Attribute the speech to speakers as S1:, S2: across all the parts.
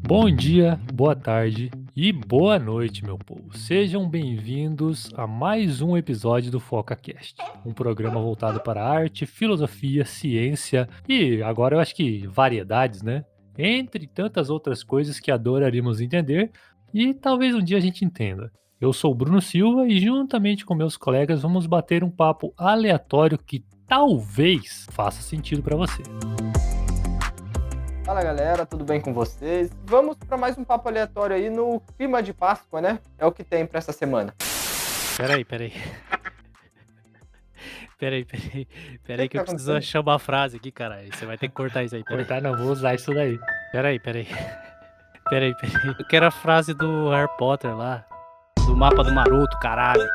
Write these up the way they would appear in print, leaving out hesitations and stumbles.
S1: Bom dia, boa tarde e boa noite, meu povo. Sejam bem-vindos a mais um episódio do FocaCast, um programa voltado para arte, filosofia, ciência e agora eu acho que variedades, né? Entre tantas outras coisas que adoraríamos entender e talvez um dia a gente entenda. Eu sou o Bruno Silva e juntamente com meus colegas vamos bater um papo aleatório que talvez faça sentido para você.
S2: Fala galera, tudo bem com vocês? Vamos para mais um papo aleatório aí no clima de Páscoa, né? É o que tem para essa semana.
S1: Peraí
S2: que
S1: que eu
S2: tá
S1: preciso
S2: acontecendo?
S1: achar uma frase aqui, caralho. Você vai ter que cortar isso aí, peraí. Cortar não, vou usar isso daí. Peraí. Eu quero a frase do Harry Potter lá, do mapa do Maroto, caralho.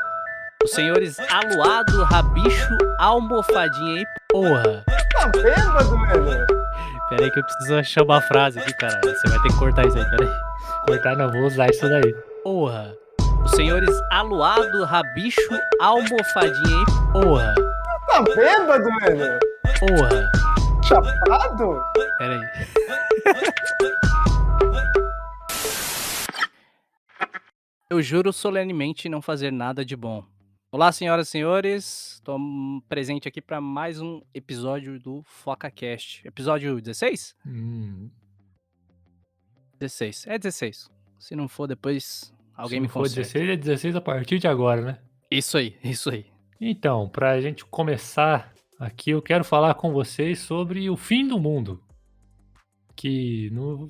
S1: Os senhores aluado, rabicho, almofadinha aí, porra.
S2: Tá bêbado, velho?
S1: Peraí que eu preciso achar uma frase aqui, caralho. Você vai ter que cortar isso aí, peraí. Cortar não, vou usar isso daí. Porra. Os senhores aluado, rabicho, almofadinha aí, porra.
S2: Tá bêbado, velho?
S1: Porra.
S2: Chapado?
S1: Peraí. Eu juro solenemente não fazer nada de bom. Olá, senhoras e senhores. Estou presente aqui para mais um episódio do FocaCast. Episódio 16? 16. É 16. Se não for, depois alguém Se me não for conserta. 16, é 16 a partir de agora, né?
S2: Isso aí.
S1: Então, pra gente começar aqui, eu quero falar com vocês sobre o fim do mundo. Que no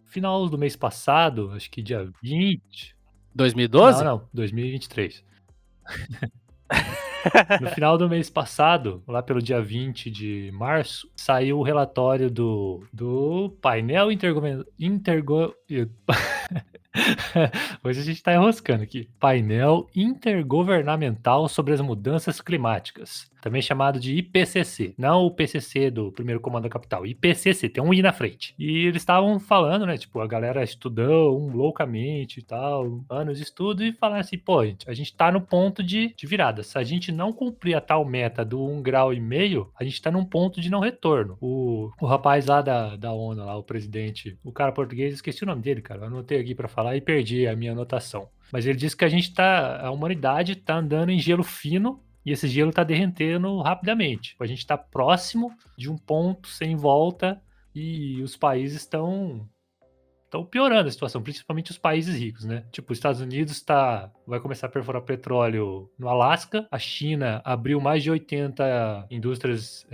S1: final do mês passado, acho que dia 20.
S2: 2012?
S1: Não, 2023. No final do mês passado, lá pelo dia 20 de março, saiu o relatório do painel Hoje a gente tá enroscando aqui. Painel Intergovernamental sobre as Mudanças Climáticas, também chamado de IPCC. Não o PCC do Primeiro Comando da Capital, IPCC, tem um I na frente. E eles estavam falando, né, tipo, a galera estudou loucamente e tal, anos de estudo, e falaram assim, pô, gente, a gente tá no ponto de virada. Se a gente não cumprir a tal meta do 1,5 grau, a gente tá num ponto de não retorno. O rapaz lá da ONU, lá, o presidente, o cara português, esqueci o nome dele, cara, eu anotei aqui pra falar e perdi a minha anotação. Mas ele disse que a humanidade tá andando em gelo fino e esse gelo tá derretendo rapidamente. A gente tá próximo de um ponto sem volta e os países estão piorando a situação, principalmente os países ricos, né? Tipo, os Estados Unidos vai começar a perforar petróleo no Alasca, a China abriu mais de 80 indústrias,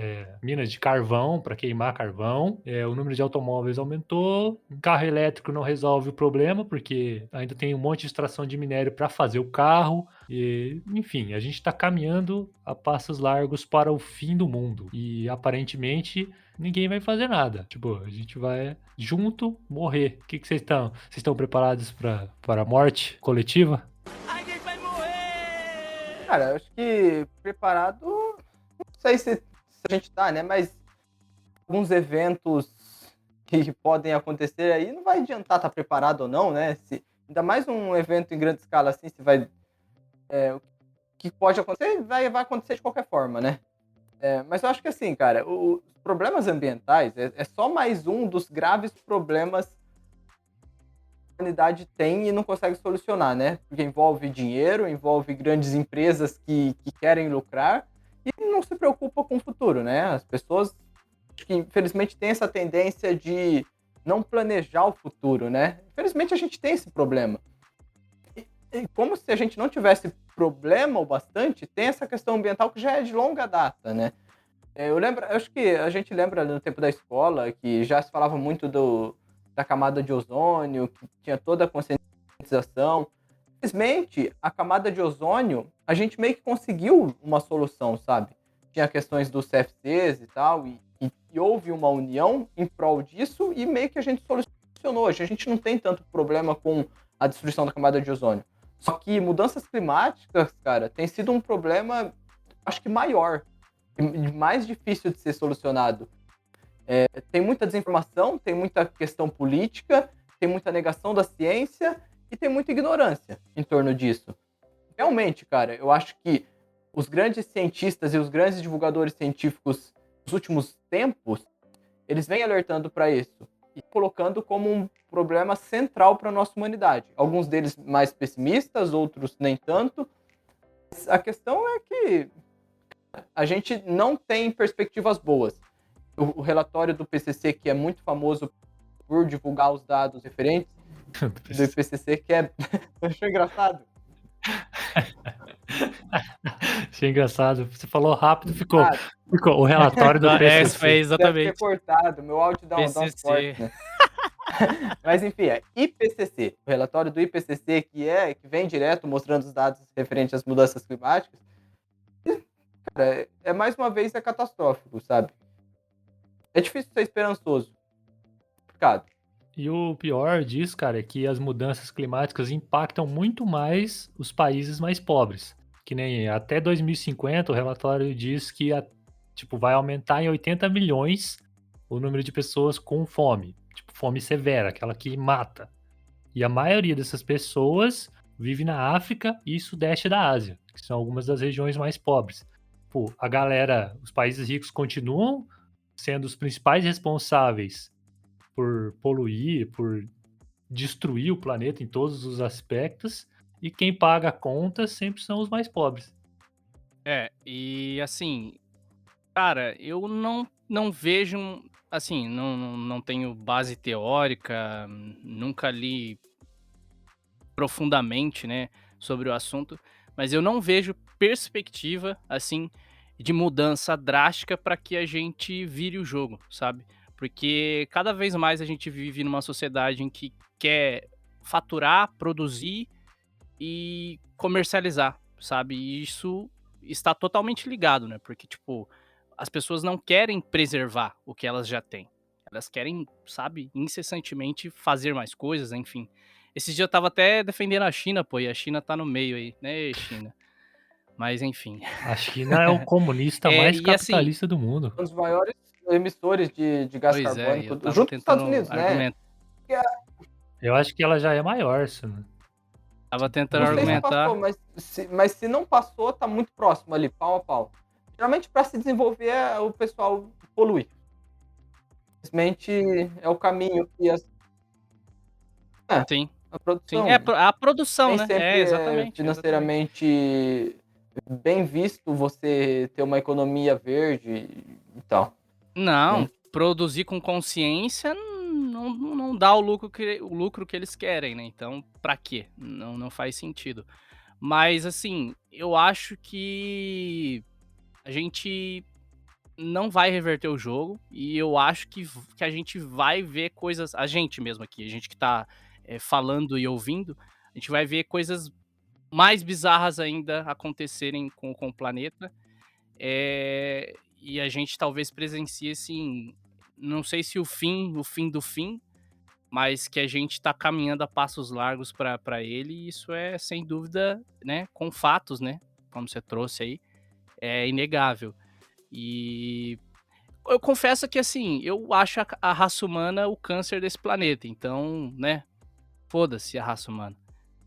S1: minas de carvão para queimar carvão, o número de automóveis aumentou, o carro elétrico não resolve o problema, porque ainda tem um monte de extração de minério para fazer o carro, enfim, a gente está caminhando a passos largos para o fim do mundo, e aparentemente ninguém vai fazer nada. Tipo, a gente vai junto morrer. O que vocês estão? Vocês estão preparados para a morte coletiva?
S2: Alguém vai morrer! Cara, eu acho que preparado, não sei se a gente tá, né? Mas alguns eventos que podem acontecer aí, não vai adiantar estar preparado ou não, né? Ainda mais um evento em grande escala assim, se vai... o que pode acontecer, vai acontecer de qualquer forma, né? Mas eu acho que assim, cara, os problemas ambientais é só mais um dos graves problemas que a humanidade tem e não consegue solucionar, né? Porque envolve dinheiro, envolve grandes empresas que querem lucrar e não se preocupa com o futuro, né? As pessoas, que infelizmente, têm essa tendência de não planejar o futuro, né? Infelizmente, a gente tem esse problema. E como se a gente não tivesse problema o bastante, tem essa questão ambiental que já é de longa data, né? Eu acho que a gente lembra no tempo da escola que já se falava muito da camada de ozônio, que tinha toda a conscientização. Infelizmente, a camada de ozônio, a gente meio que conseguiu uma solução, sabe? Tinha questões dos CFCs e tal, e houve uma união em prol disso e meio que a gente solucionou. Hoje a gente não tem tanto problema com a destruição da camada de ozônio. Só que mudanças climáticas, cara, tem sido um problema, acho que maior, e mais difícil de ser solucionado. Tem muita desinformação, tem muita questão política, tem muita negação da ciência e tem muita ignorância em torno disso. Realmente, cara, eu acho que os grandes cientistas e os grandes divulgadores científicos nos últimos tempos, eles vêm alertando para isso. e colocando como um problema central para a nossa humanidade. Alguns deles mais pessimistas, outros nem tanto. Mas a questão é que a gente não tem perspectivas boas. O relatório do PCC, que é muito famoso por divulgar os dados referentes do IPCC, que é... Achei engraçado.
S1: Achei engraçado. Você falou rápido, ficou
S2: Ah,
S1: o relatório do
S3: Essa foi
S1: PCC.
S2: deve ter
S3: exatamente.
S2: cortado. Meu áudio dá uns
S3: PCC.
S2: cortes, né? Mas enfim, é IPCC, o relatório do IPCC, que vem direto mostrando os dados referentes às mudanças climáticas. E, cara, mais uma vez catastrófico, sabe? É difícil ser esperançoso. Complicado.
S1: E o pior disso, cara, é que as mudanças climáticas impactam muito mais os países mais pobres. Que nem até 2050, o relatório diz que vai aumentar em 80 milhões o número de pessoas com fome. Tipo, fome severa, aquela que mata. E a maioria dessas pessoas vive na África e Sudeste da Ásia, que são algumas das regiões mais pobres. Pô, a galera, os países ricos continuam sendo os principais responsáveis por poluir, por destruir o planeta em todos os aspectos, e quem paga a conta sempre são os mais pobres.
S3: E assim, cara, eu não vejo, assim, não tenho base teórica, nunca li profundamente, né, sobre o assunto, mas eu não vejo perspectiva, assim, de mudança drástica para que a gente vire o jogo, sabe? Porque cada vez mais a gente vive numa sociedade em que quer faturar, produzir e comercializar, sabe? E isso está totalmente ligado, né? Porque, tipo, as pessoas não querem preservar o que elas já têm. Elas querem, sabe, incessantemente fazer mais coisas, enfim. Esse dia eu tava até defendendo a China, pô, e a China tá no meio aí, né, China? Mas, enfim.
S1: A China é o comunista mais
S3: E assim,
S1: capitalista do mundo.
S2: Um dos maiores emissores de gás
S3: pois é,
S2: carbônico,
S3: eu tava
S2: junto com os Estados
S3: tentando
S2: Unidos, né?
S3: argumentar.
S1: Eu acho que ela já é maior, né?
S3: Tava tentando
S2: Não sei se
S3: argumentar.
S2: passou, mas se não passou, tá muito próximo ali, pau a pau. Geralmente, para se desenvolver, o pessoal polui. Simplesmente é o caminho que
S3: Sim.
S2: a produção
S3: Sim, a produção,
S2: nem
S3: né?
S2: sempre
S3: Exatamente.
S2: financeiramente bem visto você ter uma economia verde e tal.
S3: Não,
S2: Né?
S3: produzir com consciência não dá o lucro que eles querem, né? Então, pra quê? Não faz sentido. Mas, assim, eu acho que a gente não vai reverter o jogo e eu acho que a gente vai ver coisas, a gente mesmo aqui, a gente que tá falando e ouvindo, a gente vai ver coisas mais bizarras ainda acontecerem com o planeta. E a gente talvez presencie, assim, não sei se o fim do fim, mas que a gente tá caminhando a passos largos para ele, e isso é, sem dúvida, né, com fatos, né, como você trouxe aí, é inegável. E eu confesso que, assim, eu acho a raça humana o câncer desse planeta, então, né, foda-se a raça humana.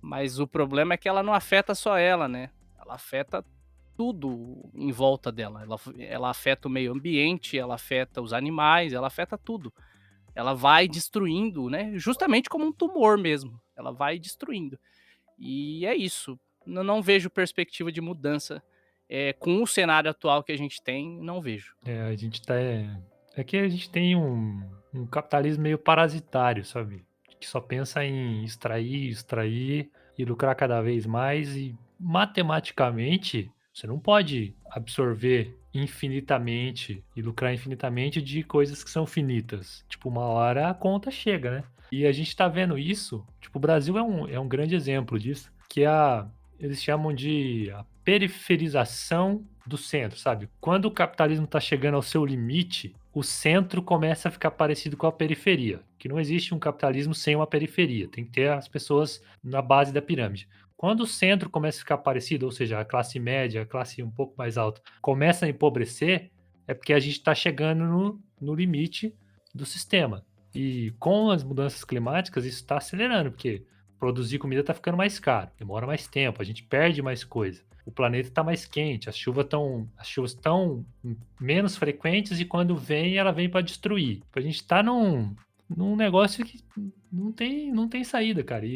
S3: Mas o problema é que ela não afeta só ela, né, ela afeta tudo em volta dela. Ela afeta o meio ambiente, ela afeta os animais, ela afeta tudo. Ela vai destruindo, né? Justamente como um tumor mesmo. Ela vai destruindo. E é isso. Eu não vejo perspectiva de mudança. Com o cenário atual que a gente tem, não vejo.
S1: A gente tá. É que a gente tem um capitalismo meio parasitário, sabe? Que só pensa em extrair e lucrar cada vez mais. E matematicamente, você não pode absorver infinitamente e lucrar infinitamente de coisas que são finitas. Tipo, uma hora a conta chega, né? E a gente tá vendo isso. Tipo, o Brasil é um grande exemplo disso. Que eles chamam de a periferização do centro, sabe? Quando o capitalismo está chegando ao seu limite, o centro começa a ficar parecido com a periferia, que não existe um capitalismo sem uma periferia, tem que ter as pessoas na base da pirâmide. Quando o centro começa a ficar parecido, ou seja, a classe média, a classe um pouco mais alta, começa a empobrecer, é porque a gente está chegando no limite do sistema. E com as mudanças climáticas, isso está acelerando, porque produzir comida está ficando mais caro, demora mais tempo, a gente perde mais coisa. O planeta está mais quente, as chuvas estão menos frequentes e quando vem, ela vem para destruir. A gente está num negócio que não tem saída, cara.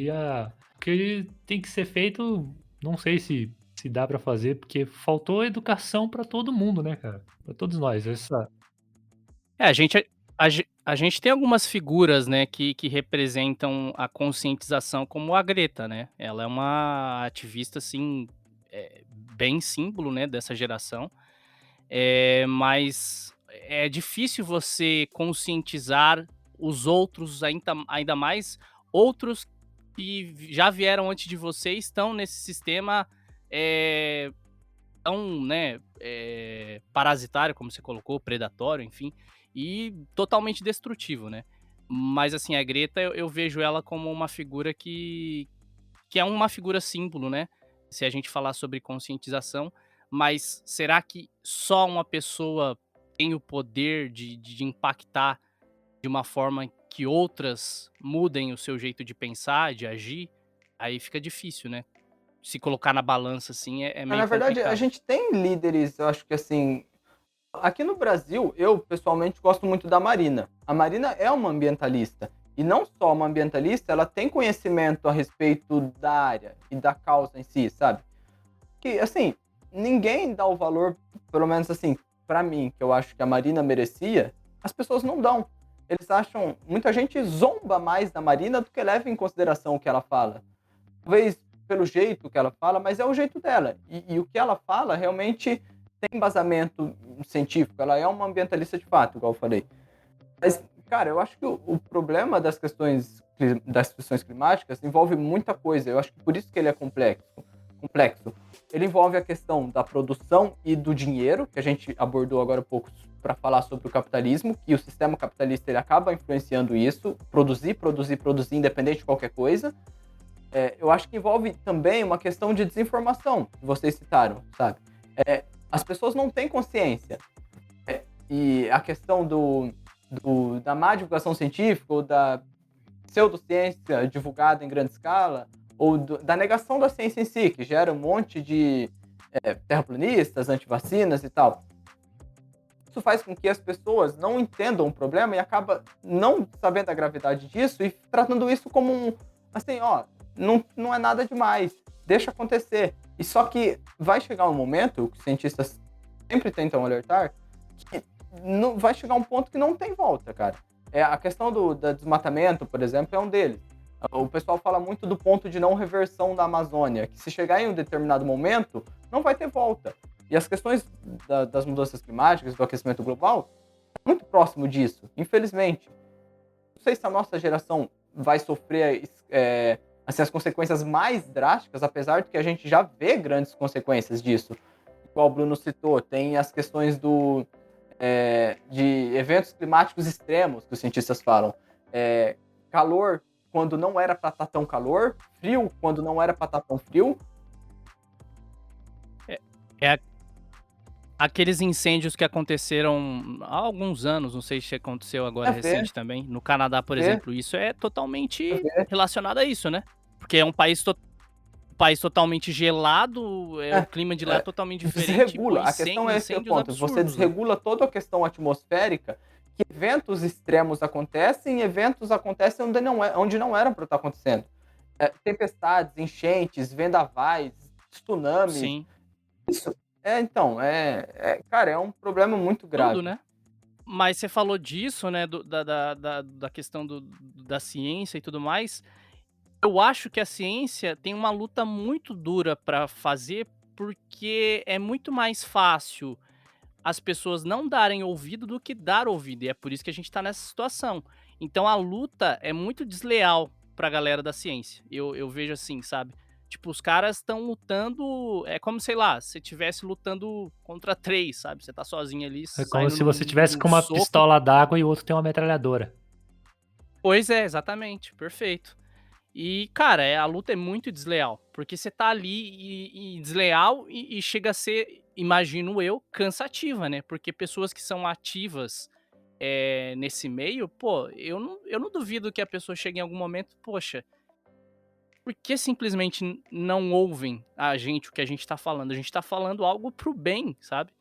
S1: O que tem que ser feito, não sei se dá pra fazer, porque faltou educação pra todo mundo, né, cara? Pra todos nós.
S3: A gente tem algumas figuras, né, que representam a conscientização, como a Greta, né? Ela é uma ativista, assim, bem símbolo, né, dessa geração. Mas é difícil você conscientizar os outros, ainda mais outros que já vieram antes de você e estão nesse sistema eh, tão, né, parasitário, como você colocou, predatório, enfim, e totalmente destrutivo, né. Mas, assim, a Greta, eu vejo ela como uma figura que é uma figura símbolo, né, se a gente falar sobre conscientização, mas será que só uma pessoa tem o poder de impactar de uma forma que outras mudem o seu jeito de pensar, de agir? Aí fica difícil, né. Se colocar na balança, assim, é
S2: Na
S3: meio
S2: verdade, a
S3: complicado.
S2: gente tem líderes, eu acho que assim, aqui no Brasil, eu pessoalmente gosto muito da Marina. A Marina é uma ambientalista. E não só uma ambientalista, ela tem conhecimento a respeito da área e da causa em si, sabe? Que, assim, ninguém dá o valor, pelo menos assim, pra mim, que eu acho que a Marina merecia, as pessoas não dão. Eles acham. Muita gente zomba mais da Marina do que leva em consideração o que ela fala. Talvez pelo jeito que ela fala, mas é o jeito dela. E o que ela fala realmente tem embasamento científico. Ela é uma ambientalista de fato, igual eu falei. Mas, cara, eu acho que o problema das questões climáticas envolve muita coisa. Eu acho que por isso que ele é complexo. Ele envolve a questão da produção e do dinheiro, que a gente abordou agora há pouco para falar sobre o capitalismo, que o sistema capitalista ele acaba influenciando isso, produzir, independente de qualquer coisa. Eu acho que envolve também uma questão de desinformação, que vocês citaram, sabe? As pessoas não têm consciência. E a questão da má divulgação científica ou da pseudociência divulgada em grande escala, ou da negação da ciência em si, que gera um monte de terraplanistas, antivacinas e tal. Isso faz com que as pessoas não entendam o problema e acaba não sabendo a gravidade disso e tratando isso como assim, ó, não é nada demais, deixa acontecer. E só que vai chegar um momento, que os cientistas sempre tentam alertar, que não, vai chegar um ponto que não tem volta, cara. A questão do desmatamento, por exemplo, é um deles. O pessoal fala muito do ponto de não reversão da Amazônia, que se chegar em um determinado momento, não vai ter volta. E as questões das mudanças climáticas, do aquecimento global, é muito próximo disso, infelizmente. Não sei se a nossa geração vai sofrer assim, as consequências mais drásticas, apesar de que a gente já vê grandes consequências disso. Igual o Bruno citou, tem as questões de eventos climáticos extremos que os cientistas falam. Calor quando não era para estar tão calor, frio quando não era para estar tão frio.
S3: É aqueles incêndios que aconteceram há alguns anos, não sei se aconteceu agora
S2: A ver,
S3: recente também, no Canadá, por exemplo, isso é
S2: a
S3: totalmente
S2: ver.
S3: relacionado a isso, né? Porque é um país totalmente gelado, o
S2: É,
S3: clima de lá é totalmente diferente, pô,
S2: desregula. A questão é esse o
S3: incêndios
S2: ponto. Você
S3: absurdos, né?
S2: desregula toda a questão atmosférica, que eventos extremos acontecem, e eventos acontecem onde não eram para estar acontecendo. Tempestades, enchentes, vendavais, tsunamis.
S3: Sim,
S2: Isso. Então, cara, é um problema muito
S3: tudo,
S2: grave.
S3: né? Mas você falou disso, né, da questão da ciência e tudo mais. Eu acho que a ciência tem uma luta muito dura para fazer, porque é muito mais fácil as pessoas não darem ouvido do que dar ouvido, e é por isso que a gente tá nessa situação. Então a luta é muito desleal pra galera da ciência. Eu vejo assim, sabe? Tipo, os caras estão lutando. É como, sei lá, se estivesse lutando contra três, sabe? Você tá sozinho ali,
S1: É como
S3: saindo
S1: se você tivesse
S3: num
S1: com uma
S3: soco.
S1: pistola d'água e o outro tem uma metralhadora.
S3: Pois é, exatamente, perfeito. E, cara, a luta é muito desleal, porque você tá ali e desleal e chega a ser, imagino eu, cansativa, né? Porque pessoas que são ativas nesse meio, pô, eu não duvido que a pessoa chegue em algum momento, poxa, por que simplesmente não ouvem a gente, o que a gente tá falando? A gente tá falando algo pro bem, sabe?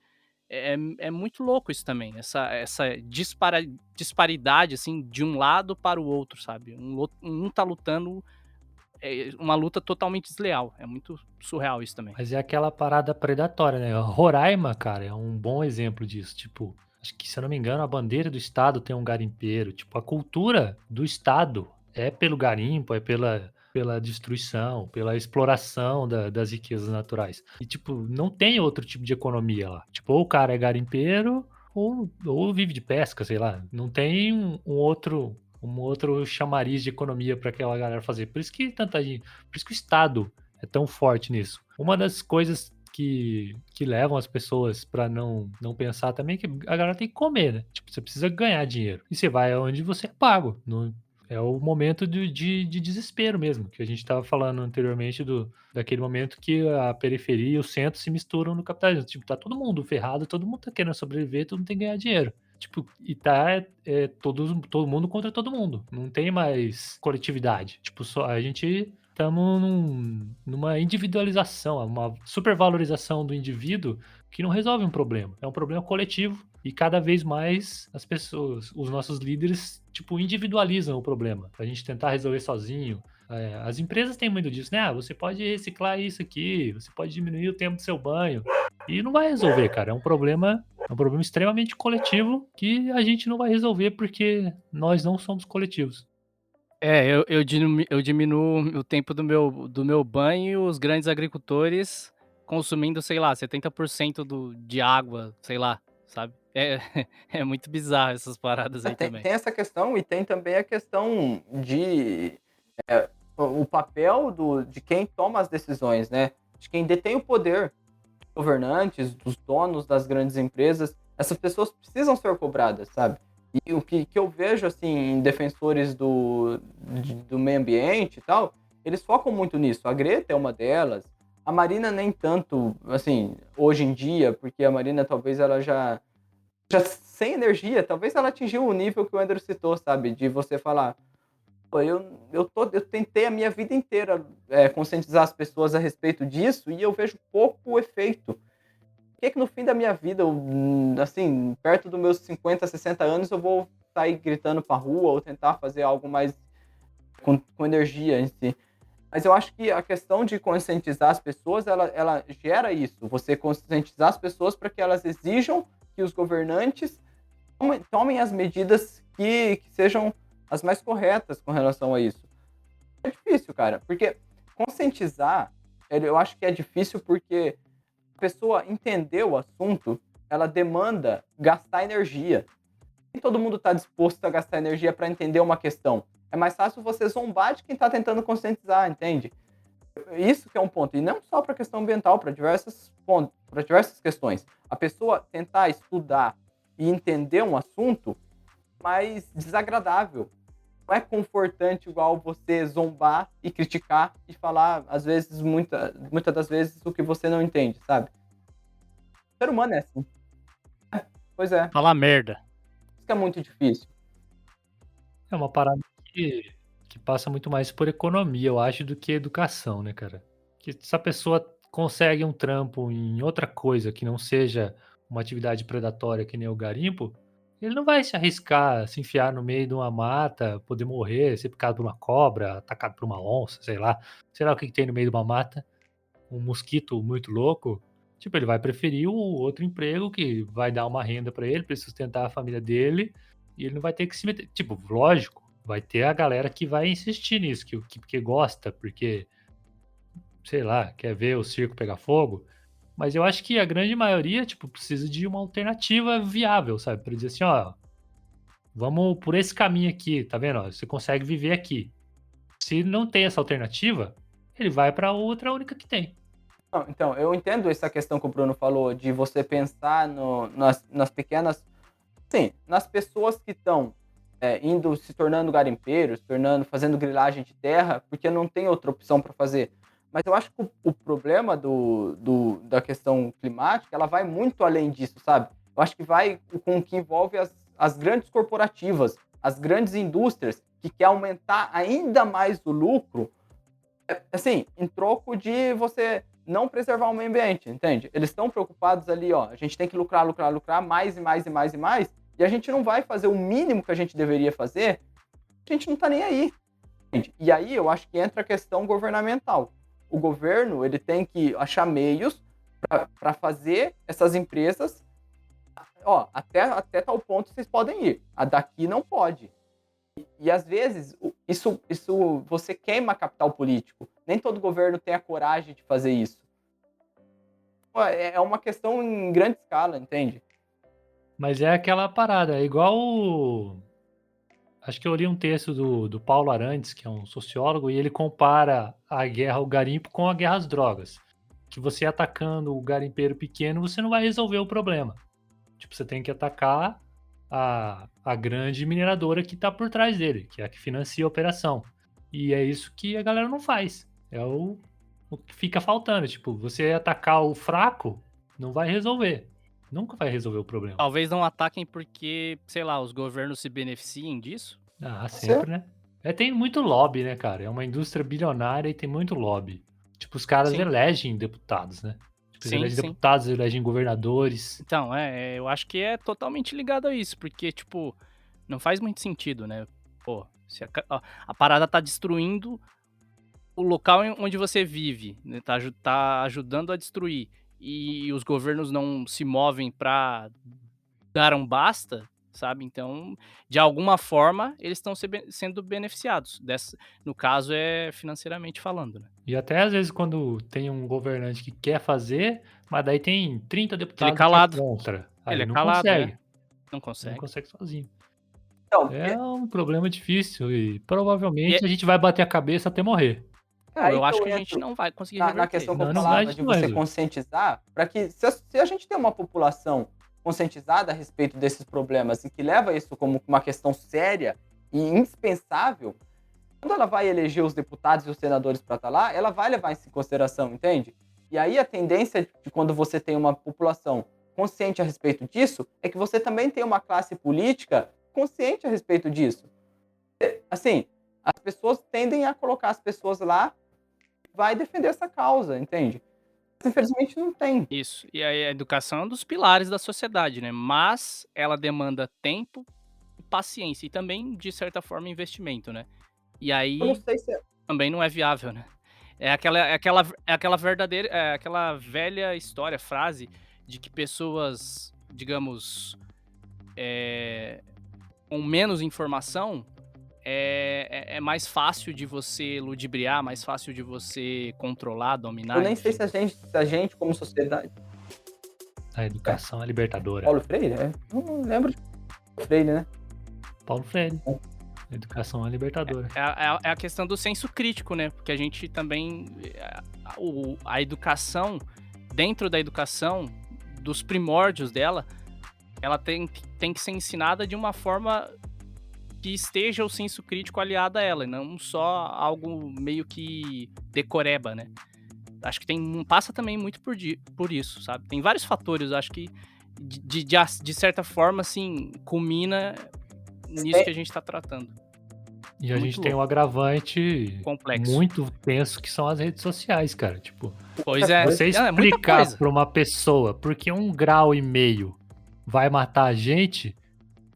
S3: é muito louco isso também, essa disparidade, assim, de um lado para o outro, sabe? Um tá lutando, uma luta totalmente desleal. É muito surreal isso também.
S1: Mas é aquela parada predatória, né? Roraima, cara, é um bom exemplo disso. Tipo, acho que, se eu não me engano, a bandeira do estado tem um garimpeiro. Tipo, a cultura do estado é pelo garimpo, é pela destruição, pela exploração das riquezas naturais. E, tipo, não tem outro tipo de economia lá. Tipo, ou o cara é garimpeiro ou vive de pesca, sei lá. Não tem um outro chamariz de economia para aquela galera fazer. Por isso que tanta gente, por isso que o estado é tão forte nisso. Uma das coisas que levam as pessoas para não pensar também é que a galera tem que comer, né? Tipo, você precisa ganhar dinheiro. E você vai onde você é pago. É o momento de desespero mesmo, que a gente estava falando anteriormente daquele momento que a periferia e o centro se misturam no capitalismo. Tipo, tá todo mundo ferrado, todo mundo tá querendo sobreviver, todo mundo tem que ganhar dinheiro. Tipo, e tá todo mundo contra todo mundo. Não tem mais coletividade. Tipo, só a gente estamos numa individualização, uma supervalorização do indivíduo que não resolve um problema. É um problema coletivo e cada vez mais as pessoas, os nossos líderes, tipo, individualizam o problema. Pra gente tentar resolver sozinho. As empresas têm muito disso, né? Ah, você pode reciclar isso aqui, você pode diminuir o tempo do seu banho. E não vai resolver, cara. É um problema extremamente coletivo que a gente não vai resolver porque nós não somos coletivos.
S3: Eu diminuo o tempo do meu banho e os grandes agricultores consumindo, sei lá, 70% de água, sei lá, sabe. É muito bizarro essas paradas aí
S2: Tem
S3: também.
S2: essa questão e tem também a questão de o papel de quem toma as decisões, né? De quem detém o poder, governantes, dos donos das grandes empresas. Essas pessoas precisam ser cobradas, sabe? E o que eu vejo, assim, em defensores do meio ambiente e tal, eles focam muito nisso. A Greta é uma delas. A Marina nem tanto, assim, hoje em dia, porque a Marina talvez ela já sem energia, talvez ela atingiu o nível que o Andrew citou, sabe? De você falar, pô, eu tentei a minha vida inteira conscientizar as pessoas a respeito disso e eu vejo pouco efeito. Por que no fim da minha vida, assim, perto dos meus 50, 60 anos, eu vou sair gritando pra rua ou tentar fazer algo mais com energia em si? Mas eu acho que a questão de conscientizar as pessoas, ela gera isso. Você conscientizar as pessoas para que elas exijam que os governantes tomem as medidas que sejam as mais corretas com relação a isso. É difícil, cara, porque conscientizar, eu acho que é difícil porque a pessoa entender o assunto, ela demanda gastar energia. Nem todo mundo está disposto a gastar energia para entender uma questão. É mais fácil você zombar de quem está tentando conscientizar, entende? Isso que é um ponto. E não só para a questão ambiental, para diversos pontos, para diversas questões. A pessoa tentar estudar e entender um assunto mais desagradável. Não é confortante igual você zombar e criticar e falar, às vezes, muitas das vezes, o que você não entende, sabe? O ser humano é assim. Pois é.
S3: Falar merda.
S2: Isso que é muito difícil.
S1: É uma parada que passa muito mais por economia, eu acho, do que educação, né, cara? Que se a pessoa consegue um trampo em outra coisa que não seja uma atividade predatória que nem o garimpo, ele não vai se arriscar, se enfiar no meio de uma mata, poder morrer, ser picado por uma cobra, atacado por uma onça, sei lá o que tem no meio de uma mata, um mosquito muito louco. Tipo, ele vai preferir o outro emprego que vai dar uma renda pra ele sustentar a família dele, e ele não vai ter que se meter. Tipo, lógico, vai ter a galera que vai insistir nisso, porque gosta, porque, sei lá, quer ver o circo pegar fogo. Mas eu acho que a grande maioria, tipo, precisa de uma alternativa viável, sabe? Pra dizer assim, ó, vamos por esse caminho aqui, tá vendo? Ó, você consegue viver aqui. Se não tem essa alternativa, ele vai pra outra única que tem.
S2: Não, então, eu entendo essa questão que o Bruno falou, de você pensar nas pequenas. Sim, nas pessoas que estão indo, se tornando garimpeiros, fazendo grilagem de terra, porque não tem outra opção para fazer. Mas eu acho que o problema da questão climática, ela vai muito além disso, sabe? Eu acho que vai com o que envolve as grandes corporativas, as grandes indústrias, que quer aumentar ainda mais o lucro, assim, em troco de você não preservar o meio ambiente, entende? Eles estão preocupados ali, ó, a gente tem que lucrar mais e mais e mais e mais, e a gente não vai fazer o mínimo que a gente deveria fazer, a gente não tá nem aí. Entende? E aí eu acho que entra a questão governamental. O governo, ele tem que achar meios para fazer essas empresas, ó, até tal ponto vocês podem ir, a daqui não pode. E às vezes, isso você queima capital político. Nem todo governo tem a coragem de fazer isso. É uma questão em grande escala, entende?
S1: Mas é aquela parada, é igual. Acho que eu li um texto do Paulo Arantes, que é um sociólogo, e ele compara a guerra ao garimpo com a guerra às drogas. Que você atacando o garimpeiro pequeno, você não vai resolver o problema. Tipo, você tem que atacar a grande mineradora que está por trás dele, que é a que financia a operação. E é isso que a galera não faz. É o que fica faltando. Tipo, você atacar o fraco, não vai resolver. Nunca vai resolver o problema.
S3: Talvez não ataquem porque, sei lá, os governos se beneficiem disso.
S1: Ah, sempre, né? Tem muito lobby, né, cara? É uma indústria bilionária e tem muito lobby. Tipo, os caras
S3: Sim.
S1: elegem deputados, né? Tipo, eles
S3: Sim,
S1: elegem
S3: sim.
S1: deputados, elegem governadores.
S3: Então, eu acho que é totalmente ligado a isso, porque, tipo, não faz muito sentido, né? Pô, se a parada tá destruindo o local onde você vive, né? Tá ajudando a destruir, e os governos não se movem pra dar um basta, sabe? Então, de alguma forma, eles estão sendo beneficiados. No caso, é financeiramente falando, né?
S1: E até às vezes quando tem um governante que quer fazer, mas daí tem 30 deputados
S3: calado.
S1: que é contra. Aí
S3: Ele é
S1: não
S3: calado,
S1: consegue.
S3: Não
S1: Não
S3: consegue.
S1: consegue sozinho.
S2: Então,
S1: É um problema difícil e provavelmente a gente vai bater a cabeça até morrer.
S3: Pô,
S2: aí
S3: eu
S2: que
S3: acho
S2: eu
S3: que a gente
S2: entro
S3: não vai conseguir
S2: na
S3: reverter.
S2: questão que eu
S1: Não,
S2: falava
S1: vai,
S2: de
S1: não vai
S2: você
S1: resolver.
S2: conscientizar, para que se a gente tem uma população conscientizada a respeito desses problemas e que leva isso como uma questão séria e indispensável, quando ela vai eleger os deputados e os senadores para estar lá, ela vai levar isso em consideração, entende? E aí a tendência de quando você tem uma população consciente a respeito disso é que você também tem uma classe política consciente a respeito disso. Assim, as pessoas tendem a colocar as pessoas lá e vai defender essa causa, entende? Mas, infelizmente não tem.
S3: Isso. E aí a educação é um dos pilares da sociedade, né? Mas ela demanda tempo e paciência. E também, de certa forma, investimento, né? E
S2: Eu não
S3: aí
S2: sei se
S3: também não é viável, né? É aquela verdadeira, aquela velha história, frase de que pessoas, digamos, com menos informação é mais fácil de você ludibriar, mais fácil de você controlar, dominar.
S2: eu nem sei
S3: enfim.
S2: se a gente como sociedade.
S1: A educação é libertadora.
S2: Paulo Freire? Eu não lembro de Paulo Freire, né?
S1: Paulo Freire. Educação é libertadora.
S3: É a questão do senso crítico, né? Porque a gente também. A educação, dentro da educação, dos primórdios dela, ela tem que ser ensinada de uma forma que esteja o senso crítico aliado a ela, e não só algo meio que decoreba, né? Acho que passa também muito por isso, sabe? Tem vários fatores, acho que de certa forma, assim, culmina nisso que a gente tá tratando.
S1: E a
S3: Muito
S1: gente tem um
S3: louco.
S1: agravante
S3: Complexo.
S1: muito tenso que são as redes sociais, cara. Tipo,
S3: Pois é.
S1: você
S3: Não, é muita
S1: explicar
S3: coisa.
S1: pra uma pessoa porque 1,5 graus vai matar a gente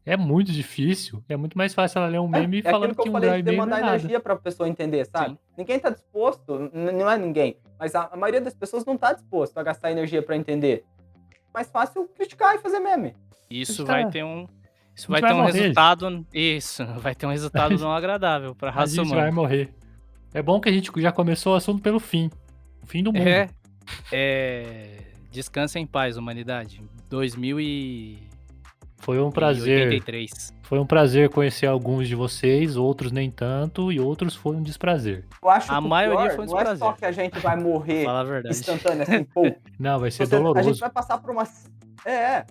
S1: é muito difícil. É muito mais fácil ela ler um meme
S2: É
S1: falando
S2: aquilo que
S1: que
S2: eu
S1: 1,5
S2: falei de
S1: graus não
S2: demandar
S1: é nada.
S2: energia para a pessoa entender, sabe?
S3: Sim.
S2: Ninguém tá disposto, não é ninguém, mas a maioria das pessoas não tá disposto a gastar energia para entender. É mais fácil criticar e fazer meme.
S3: Isso
S1: Tá.
S3: vai ter um. Isso
S1: A gente
S3: vai ter
S1: vai
S3: um
S1: morrer.
S3: resultado. Isso, vai ter um resultado não agradável pra
S1: A
S3: raça
S1: gente vai
S3: humana.
S1: morrer. É bom que a gente já começou o assunto pelo fim. O fim do mundo.
S3: Descansa em paz, humanidade. 2083.
S1: Foi um prazer. Foi um prazer conhecer alguns de vocês, outros nem tanto, e outros foi um desprazer.
S2: Eu acho
S3: A
S2: que o
S3: maioria
S2: pior
S3: foi um
S2: não é só
S3: desprazer.
S2: que a gente vai morrer
S3: Fala a verdade.
S2: instantâneo, assim, pô.
S1: Não, vai ser
S2: A gente
S1: doloroso.
S2: vai passar por uma...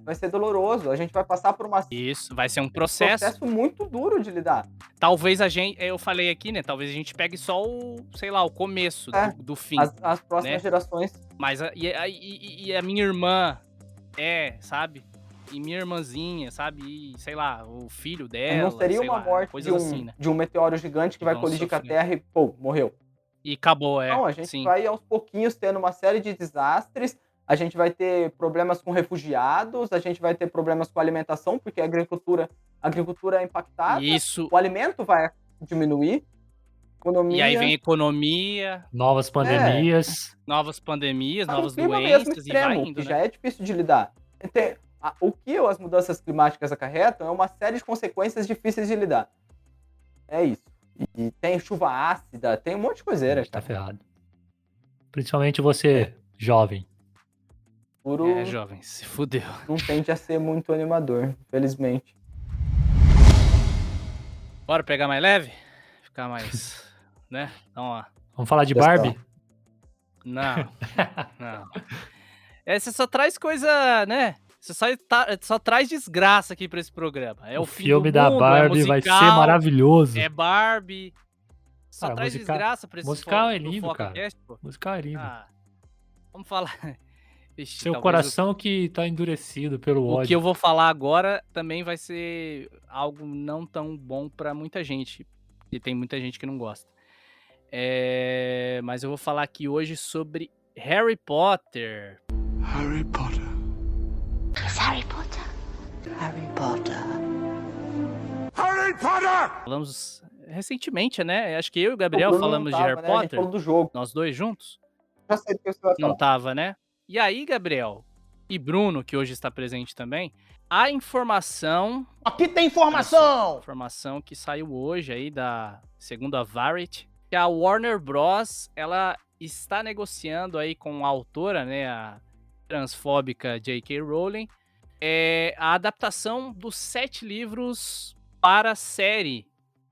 S2: vai ser doloroso. A gente vai passar por
S3: Isso, vai ser um processo.
S2: muito duro de lidar.
S3: Talvez a gente, eu falei aqui, né? Talvez a gente pegue só o começo do fim.
S2: As próximas
S3: né?
S2: gerações.
S3: Mas e a minha irmã sabe? E minha irmãzinha, sabe? E, sei lá, o filho dela.
S2: Não seria
S3: sei
S2: uma
S3: lá,
S2: morte
S3: coisas assim, né?
S2: de um meteoro gigante que vai
S3: vão
S2: colidir com a
S3: sofrer.
S2: Terra e, pô, morreu.
S3: E acabou,
S2: Então, a gente
S3: sim.
S2: vai aos pouquinhos tendo uma série de desastres, a gente vai ter problemas com refugiados, a gente vai ter problemas com alimentação, porque a agricultura é impactada,
S3: Isso.
S2: o alimento vai diminuir,
S3: E aí vem
S2: economia
S3: economia,
S1: Novas
S2: é,
S1: pandemias.
S3: novas pandemias,
S2: tá num
S3: novas
S2: clima mesmo
S3: doenças e vai
S2: extremo,
S3: indo,
S2: que
S3: né?
S2: já é difícil de lidar. O que as mudanças climáticas acarretam é uma série de consequências difíceis de lidar. É isso. E tem chuva ácida, tem um monte de
S1: A
S2: coiseira,
S1: gente tá
S2: cara.
S1: ferrado. Principalmente você, jovem.
S2: O futuro
S3: Jovem, se fudeu.
S2: não tende a ser muito animador, infelizmente.
S3: Bora pegar mais leve? Ficar mais, né? Então, ó.
S1: Vamos falar de
S2: Pessoal.
S1: Barbie?
S3: Não, não. Você só traz coisa, né? Você só traz desgraça aqui pra esse programa. É
S1: O
S3: o fim do
S1: filme da
S3: mundo, é
S1: Barbie vai ser
S3: musical,
S1: maravilhoso.
S3: é Barbie. Só
S1: Cara,
S3: traz desgraça pra esse
S1: musical é
S3: pro
S1: lindo, cara.
S3: FocaCast, pô.
S1: Musical é lindo.
S3: Ah, vamos falar. Ixi,
S1: Seu
S3: talvez
S1: coração que tá endurecido pelo
S3: o que
S1: ódio.
S3: eu vou falar agora também vai ser algo não tão bom pra muita gente. E tem muita gente que não gosta. Mas eu vou falar aqui hoje sobre Harry Potter.
S4: Harry Potter.
S5: It's Harry Potter. Harry Potter.
S4: Harry Potter!
S3: Falamos recentemente, né? Acho que eu e o Gabriel
S2: O Bruno
S3: falamos
S2: não
S3: de
S2: tava,
S3: Harry
S2: né? A gente
S3: Potter.
S2: falou do jogo.
S3: Nós dois juntos.
S2: Já sei do que você vai falar.
S3: Não tava, né? E aí, Gabriel e Bruno, que hoje está presente também, a informação
S2: Aqui tem informação!
S3: informação que saiu hoje aí segundo a Variety, que a Warner Bros, ela está negociando aí com a autora, né, a transfóbica J.K. Rowling, a adaptação dos 7 livros para a série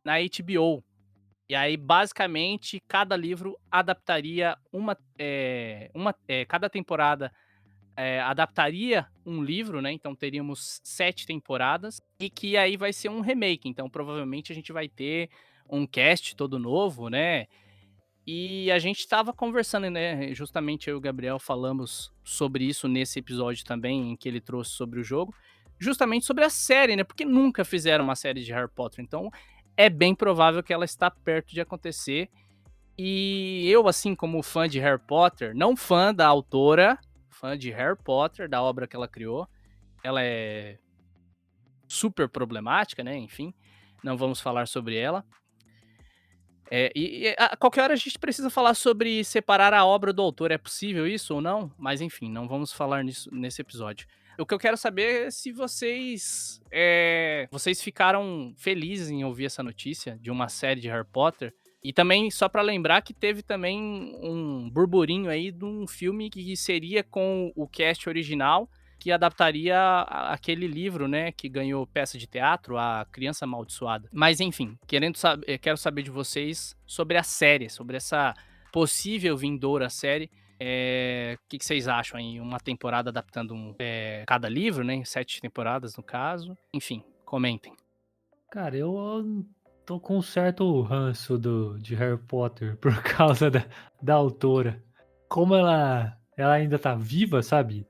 S3: na HBO. E aí, basicamente, cada livro adaptaria cada temporada adaptaria um livro, né? Então teríamos 7 temporadas e que aí vai ser um remake. Então provavelmente a gente vai ter um cast todo novo, né? E a gente estava conversando, né? Justamente eu e o Gabriel falamos sobre isso nesse episódio também, em que ele trouxe sobre o jogo, justamente sobre a série, né? Porque nunca fizeram uma série de Harry Potter. Então é bem provável que ela está perto de acontecer. E eu, assim como fã de Harry Potter, não fã da autora, fã de Harry Potter, da obra que ela criou. Ela é super problemática, né? Enfim, não vamos falar sobre ela. A qualquer hora a gente precisa falar sobre separar a obra do autor. É possível isso ou não? Mas enfim, não vamos falar nisso nesse episódio. O que eu quero saber é se vocês ficaram felizes em ouvir essa notícia de uma série de Harry Potter. E também, só pra lembrar que teve também um burburinho aí de um filme que seria com o cast original, que adaptaria aquele livro, né, que ganhou peça de teatro, A Criança Amaldiçoada. Mas enfim, quero saber de vocês sobre a série, sobre essa possível vindoura série. O que vocês acham aí? Uma temporada adaptando cada livro, né, 7 temporadas no caso. Enfim, comentem.
S1: Cara, eu tô com um certo ranço de Harry Potter por causa da autora. Como ela ainda tá viva, sabe?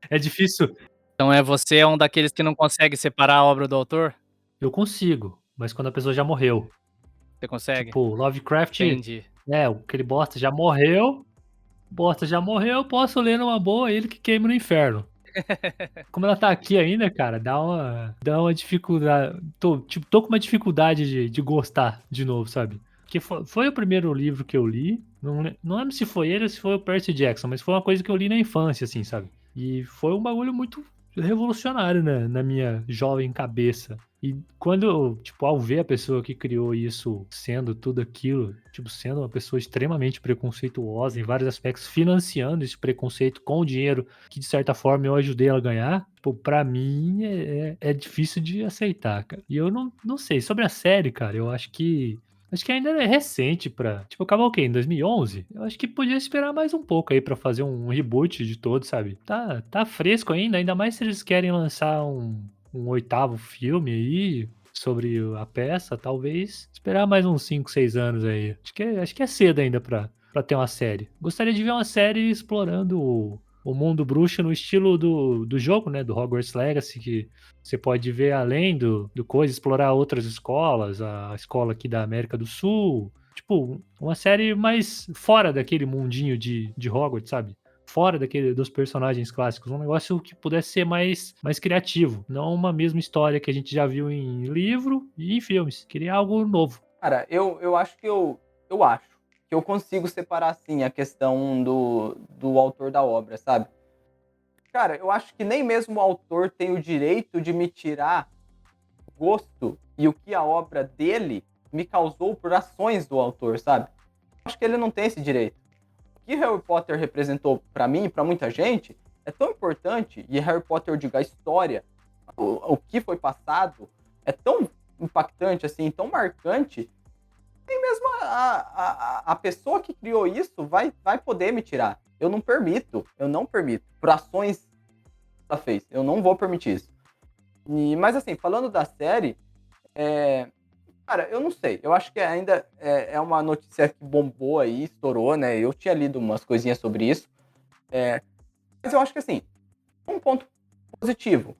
S1: É difícil.
S3: Então você é um daqueles que não consegue separar a obra do autor?
S1: Eu consigo, mas quando a pessoa já morreu.
S3: Você consegue?
S1: Tipo, Lovecraft,
S3: Entendi.
S1: aquele bosta já morreu, posso ler numa boa, ele que queime no inferno. Como ela tá aqui ainda, cara, dá uma dificuldade. Tô com uma dificuldade de gostar de novo, sabe? Porque foi o primeiro livro que eu li. Não lembro se foi ele ou se foi o Percy Jackson, mas foi uma coisa que eu li na infância, assim, sabe? E foi um bagulho muito revolucionário, né, na minha jovem cabeça. E quando, ao ver a pessoa que criou isso sendo tudo aquilo, sendo uma pessoa extremamente preconceituosa em vários aspectos, financiando esse preconceito com o dinheiro que, de certa forma, eu ajudei ela a ganhar, pra mim é difícil de aceitar, cara. E eu não sei. Sobre a série, cara, eu acho que ainda é recente pra... acabou o quê? Em 2011? Eu acho que podia esperar mais um pouco aí pra fazer um reboot de todo, sabe? Tá fresco ainda mais se eles querem lançar um 8º filme aí sobre a peça, talvez esperar mais uns 5, 6 anos aí. Acho que é cedo ainda pra ter uma série. Gostaria de ver uma série explorando o mundo bruxo no estilo do jogo, né? Do Hogwarts Legacy, que você pode ver além do coisa, explorar outras escolas, a escola aqui da América do Sul, Tipo, uma série mais fora daquele mundinho de Hogwarts, sabe? Fora dos personagens clássicos. Um negócio que pudesse ser mais criativo. Não uma mesma história que a gente já viu em livro e em filmes. Queria algo novo.
S2: Cara, eu acho que eu acho que eu consigo separar, assim, a questão do autor da obra, sabe? Cara, eu acho que nem mesmo o autor tem o direito de me tirar o gosto e o que a obra dele me causou por ações do autor, sabe? Acho que ele não tem esse direito. O que Harry Potter representou pra mim e pra muita gente é tão importante, e Harry Potter, eu digo, a história, o que foi passado, é tão impactante, assim, tão marcante, nem mesmo a pessoa que criou isso vai poder me tirar. Eu não permito. Por ações que ela fez. Eu não vou permitir isso. Mas assim, falando da série, cara, eu não sei. Eu acho que ainda é uma notícia que bombou aí, estourou, né? Eu tinha lido umas coisinhas sobre isso. Mas eu acho que assim, um ponto positivo.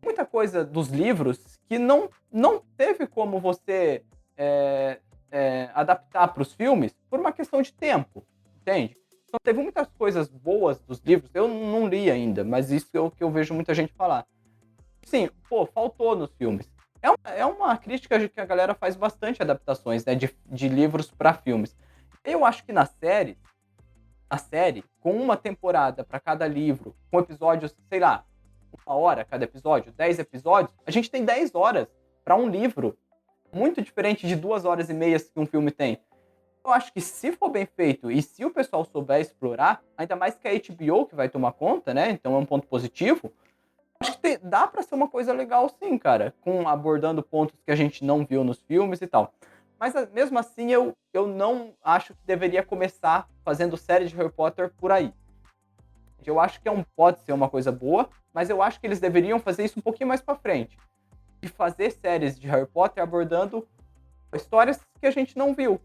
S2: Muita coisa dos livros que não teve como você adaptar para os filmes por uma questão de tempo, entende? Então teve muitas coisas boas dos livros, eu não li ainda, mas isso é o que eu vejo muita gente falar. Sim, pô, faltou nos filmes. É uma crítica que a galera faz bastante adaptações, né, de livros para filmes. Eu acho que a série, com uma temporada para cada livro, com episódios, sei lá, 1 hora cada episódio, 10 episódios, a gente tem 10 horas para um livro, muito diferente de 2 horas e meia que um filme tem. Eu acho que se for bem feito e se o pessoal souber explorar, ainda mais que a HBO que vai tomar conta, né? Então é um ponto positivo. Acho que dá pra ser uma coisa legal sim, cara, com abordando pontos que a gente não viu nos filmes e tal. Mas mesmo assim eu não acho que deveria começar fazendo série de Harry Potter por aí. Eu acho que pode ser uma coisa boa, mas eu acho que eles deveriam fazer isso um pouquinho mais pra frente. E fazer séries de Harry Potter abordando histórias que a gente não viu.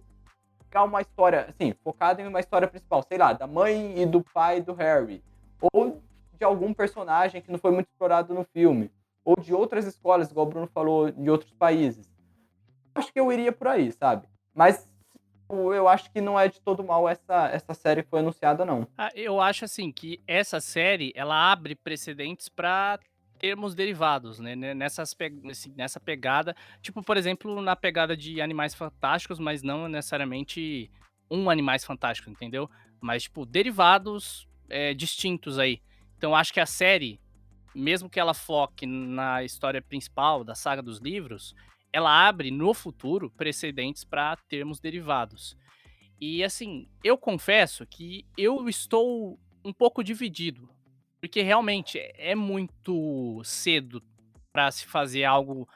S2: Pegar uma história, assim, focada em uma história principal, sei lá, da mãe e do pai do Harry. Ou de algum personagem que não foi muito explorado no filme. Ou de outras escolas, igual o Bruno falou, de outros países. Acho que eu iria por aí, sabe? Mas eu acho que não é de todo mal essa série que foi anunciada, não.
S3: Eu acho assim que essa série ela abre precedentes para termos derivados, né? Nessa pegada, tipo, por exemplo, na pegada de Animais Fantásticos, mas não necessariamente um Animais Fantásticos, entendeu? Mas, tipo, derivados distintos aí. Então, acho que a série, mesmo que ela foque na história principal da saga dos livros, ela abre no futuro precedentes para termos derivados. E assim, eu confesso que eu estou um pouco dividido, porque realmente é muito cedo para se fazer algo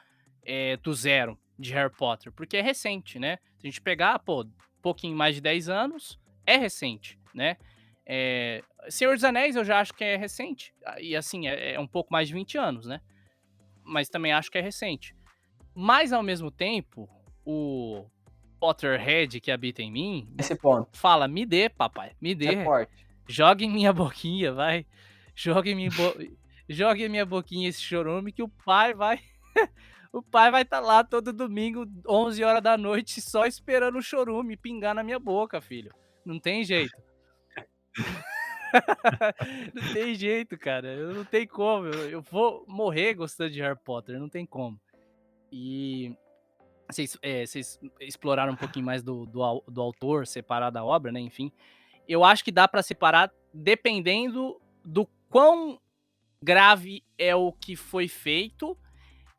S3: do zero de Harry Potter, porque é recente, né? Se a gente pegar, pô, um pouquinho mais de 10 anos, é recente, né? Senhor dos Anéis eu já acho que é recente, e assim, é um pouco mais de 20 anos, né? Mas também acho que é recente. Mas ao mesmo tempo, o Potterhead que habita em mim
S2: Esse ponto.
S3: fala: me dê, papai, me
S2: É
S3: dê.
S2: forte.
S3: Joga em minha boquinha, vai. Joga joga em minha boquinha esse chorume que o pai vai. O pai vai estar lá todo domingo, 11 horas da noite, só esperando o chorume pingar na minha boca, filho. Não tem jeito. Não tem jeito, cara. Eu não tem como. Eu vou morrer gostando de Harry Potter, não tem como. E vocês exploraram um pouquinho mais do autor, separar da obra, né? Enfim. Eu acho que dá pra separar dependendo do quão grave é o que foi feito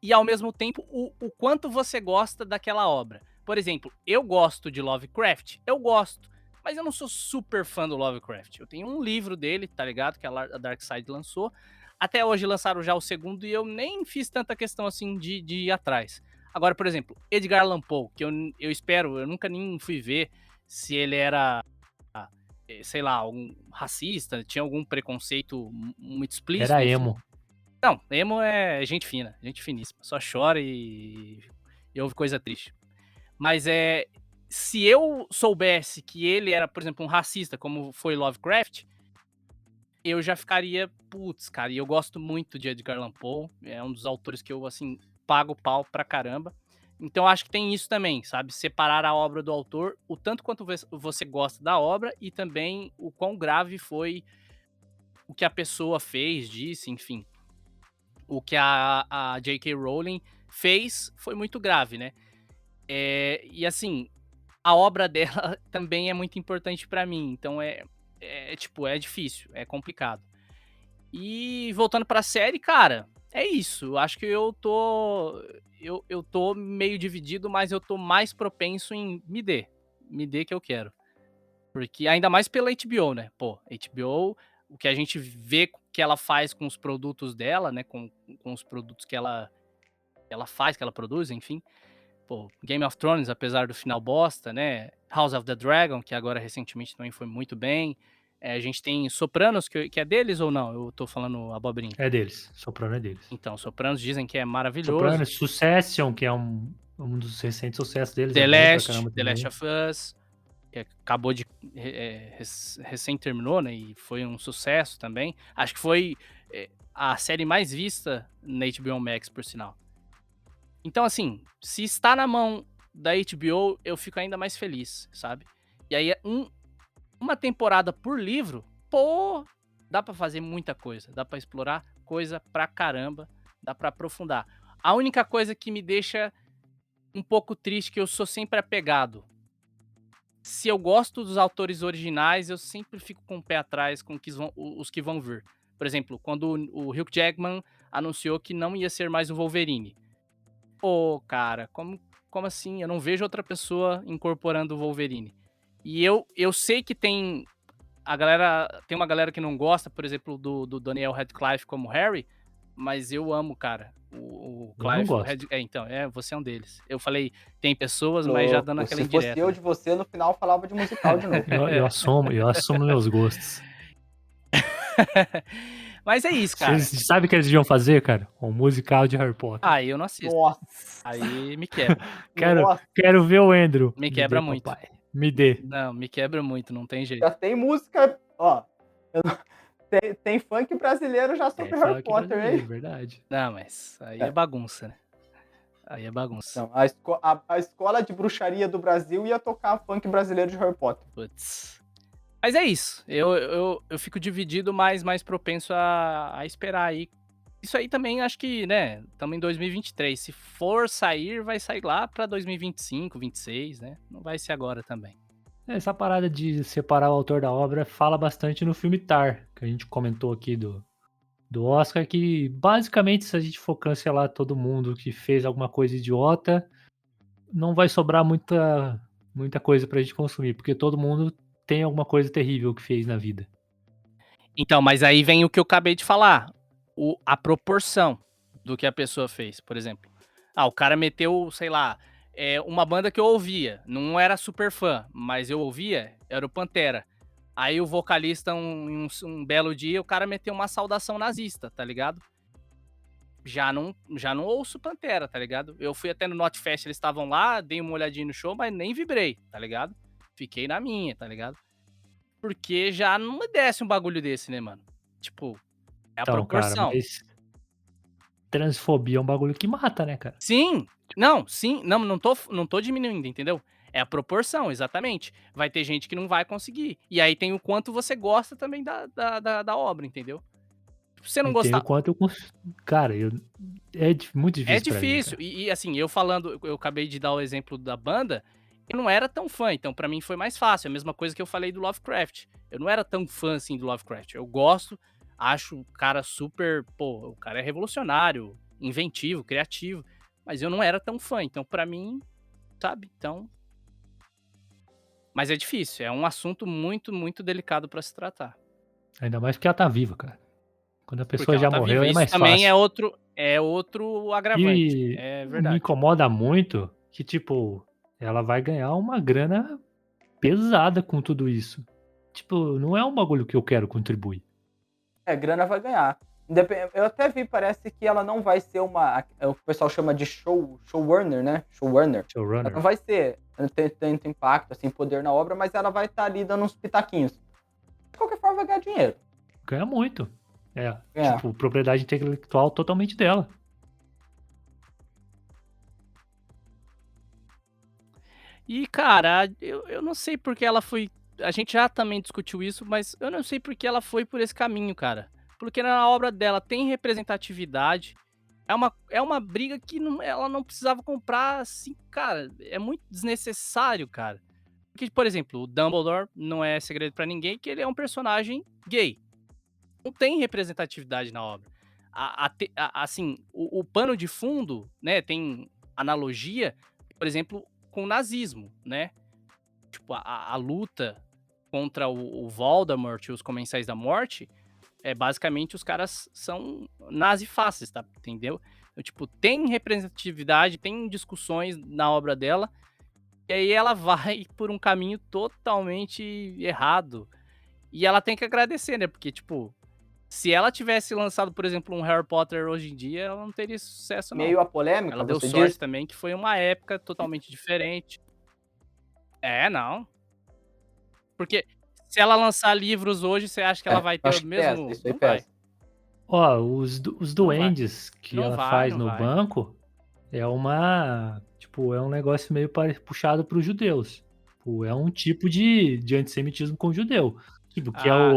S3: e, ao mesmo tempo, o quanto você gosta daquela obra. Por exemplo, eu gosto de Lovecraft, eu gosto, mas eu não sou super fã do Lovecraft. Eu tenho um livro dele, tá ligado? Que a Dark Side lançou. Até hoje lançaram já o segundo e eu nem fiz tanta questão assim de ir atrás. Agora, por exemplo, Edgar Allan Poe, que eu espero, eu nunca nem fui ver se ele era, sei lá, algum racista, tinha algum preconceito muito explícito.
S1: Era
S3: enfim.
S1: emo.
S3: Não, emo é gente fina, gente finíssima. Só chora e ouve coisa triste. Mas se eu soubesse que ele era, por exemplo, um racista, como foi Lovecraft, eu já ficaria, putz, cara, e eu gosto muito de Edgar Allan Poe, é um dos autores que eu, assim, pago pau pra caramba. Então acho que tem isso também, sabe? Separar a obra do autor, o tanto quanto você gosta da obra e também o quão grave foi o que a pessoa fez, disse, enfim. O que a J.K. Rowling fez foi muito grave, né? E assim, a obra dela também é muito importante pra mim, então tipo, é difícil, é complicado. E voltando pra série, cara, é isso. Eu acho que eu tô meio dividido, mas eu tô mais propenso em me dê que eu quero. Porque ainda mais pela HBO, né? Pô, HBO, o que a gente vê que ela faz com os produtos dela, né? Com os produtos que ela faz, que ela produz, enfim. Pô, Game of Thrones, apesar do final bosta, né? House of the Dragon, que agora recentemente também foi muito bem. A gente tem Sopranos, que é deles ou não? Eu tô falando abobrinha.
S1: É deles. Soprano é deles.
S3: Então, Sopranos dizem que é maravilhoso.
S1: Sopranos, Succession, que é um dos recentes sucessos deles.
S3: The
S1: é bom pra
S3: Last,
S1: caramba
S3: The
S1: também.
S3: Last of Us, que acabou de... recém terminou, né? E foi um sucesso também. Acho que foi a série mais vista na HBO Max, por sinal. Então, assim, se está na mão da HBO, eu fico ainda mais feliz, sabe? E aí, uma temporada por livro, pô, dá pra fazer muita coisa. Dá pra explorar coisa pra caramba, dá pra aprofundar. A única coisa que me deixa um pouco triste, que eu sou sempre apegado. Se eu gosto dos autores originais, eu sempre fico com o pé atrás com os que vão vir. Por exemplo, quando o Hugh Jackman anunciou que não ia ser mais o Wolverine. Pô, cara, como assim? Eu não vejo outra pessoa incorporando o Wolverine. E eu sei que tem uma galera que não gosta, por exemplo, do Daniel Radcliffe como Harry, mas eu amo, cara. O
S1: Eu não
S3: Clive,
S1: gosto.
S3: então, você é um deles. Eu falei, tem pessoas, mas já dando aquela
S2: Se fosse
S3: indireta.
S2: eu de você, no final falava de musical de novo.
S1: Eu assumo meus gostos.
S3: Mas é isso, cara.
S1: Vocês sabem o que eles deviam fazer, cara? Um musical de Harry Potter.
S3: Aí eu não assisto.
S2: Nossa.
S3: Aí me quebra.
S2: Nossa.
S1: Quero ver o Andrew.
S3: Me quebra
S1: dê,
S3: muito.
S1: papai. Me dê.
S3: Não, me quebra muito, não tem jeito.
S2: Já tem música, ó. Tem funk brasileiro já sobre Harry Potter aí.
S1: Verdade.
S3: Não, mas aí é bagunça, né? Aí é bagunça.
S2: Então, a escola de bruxaria do Brasil ia tocar funk brasileiro de Harry Potter.
S3: Putz. Mas é isso. Eu fico dividido, mas mais propenso a esperar aí. Isso aí também acho que, né? Estamos em 2023. Se for sair, vai sair lá pra 2025, 26, né? Não vai ser agora também.
S1: Essa parada de separar o autor da obra fala bastante no filme Tar, que a gente comentou aqui do Oscar, que basicamente se a gente for cancelar todo mundo que fez alguma coisa idiota, não vai sobrar muita coisa pra gente consumir, porque todo mundo tem alguma coisa terrível que fez na vida.
S3: Então, mas aí vem o que eu acabei de falar. A proporção do que a pessoa fez, por exemplo. O cara meteu, sei lá, uma banda que eu ouvia. Não era super fã, mas eu ouvia, era o Pantera. Aí o vocalista, um belo dia, o cara meteu uma saudação nazista, tá ligado? Já não ouço Pantera, tá ligado? Eu fui até no Notfest, eles estavam lá, dei uma olhadinha no show, mas nem vibrei, tá ligado? Fiquei na minha, tá ligado? Porque já não me desce um bagulho desse, né, mano? Tipo, é a
S1: Então,
S3: proporção.
S1: cara, mas transfobia é um bagulho que mata, né, cara?
S3: Sim, não tô diminuindo, entendeu? É a proporção, exatamente. Vai ter gente que não vai conseguir. E aí tem o quanto você gosta também da obra, entendeu? Se você não
S1: E tem
S3: gostar.
S1: o quanto cara, muito difícil.
S3: É difícil.
S1: Pra mim,
S3: E assim, eu acabei de dar o exemplo da banda, eu não era tão fã, então pra mim foi mais fácil. É a mesma coisa que eu falei do Lovecraft. Eu não era tão fã assim do Lovecraft. Eu gosto, acho o cara super, o cara é revolucionário, inventivo, criativo, mas eu não era tão fã, então pra mim, sabe? Então, mas é difícil, é um assunto muito, muito delicado pra se tratar.
S1: Ainda mais porque ela tá viva, cara. Quando a
S3: Porque
S1: pessoa
S3: ela
S1: já
S3: tá
S1: morreu,
S3: viva.
S1: é
S3: Isso
S1: mais
S3: também
S1: fácil.
S3: é outro agravante,
S1: E
S3: é
S1: me
S3: verdade.
S1: incomoda muito que, tipo, ela vai ganhar uma grana pesada com tudo isso. Tipo, não é um bagulho que eu quero contribuir.
S2: Grana vai ganhar. Eu até vi, parece que ela não vai ser o que o pessoal chama de showrunner, né? Showrunner. Ela
S1: Showrunner.
S2: não vai ser tanto impacto, assim, poder na obra, mas ela vai estar ali dando uns pitaquinhos. De qualquer forma, vai ganhar dinheiro.
S1: Ganha muito. Tipo, propriedade intelectual totalmente dela.
S3: E, cara, eu não sei porque ela foi. A gente já também discutiu isso, mas eu não sei porque ela foi por esse caminho, cara. Porque na obra dela tem representatividade. É uma briga que ela não precisava comprar, assim, cara. É muito desnecessário, cara. Porque, por exemplo, o Dumbledore não é segredo pra ninguém que ele é um personagem gay. Não tem representatividade na obra. Assim, o pano de fundo, né, tem analogia, por exemplo, com o nazismo, né? Tipo, a luta contra o Voldemort e os Comensais da Morte é basicamente os caras são nazifascistas, tá? Entendeu? Então, tipo, tem representatividade, tem discussões na obra dela, e aí ela vai por um caminho totalmente errado. E ela tem que agradecer, né? Porque, tipo, se ela tivesse lançado, por exemplo, um Harry Potter hoje em dia, ela não teria sucesso, não.
S2: Meio a polêmica,
S3: Ela deu
S2: você
S3: sorte
S2: diz?
S3: também, que foi uma época totalmente diferente. É, não. Porque se ela lançar livros hoje, você acha que ela vai ter
S2: acho
S3: o
S2: que pesa,
S3: mesmo?
S2: isso aí
S3: Não vai.
S2: pesa.
S1: Ó, os
S3: Não vai.
S1: duendes que
S3: Não
S1: ela
S3: vai,
S1: faz
S3: não
S1: no
S3: vai.
S1: banco é uma, tipo, é um negócio meio puxado para os judeus. Tipo, é um tipo de antissemitismo com o judeu. Tipo, que é
S3: Ah,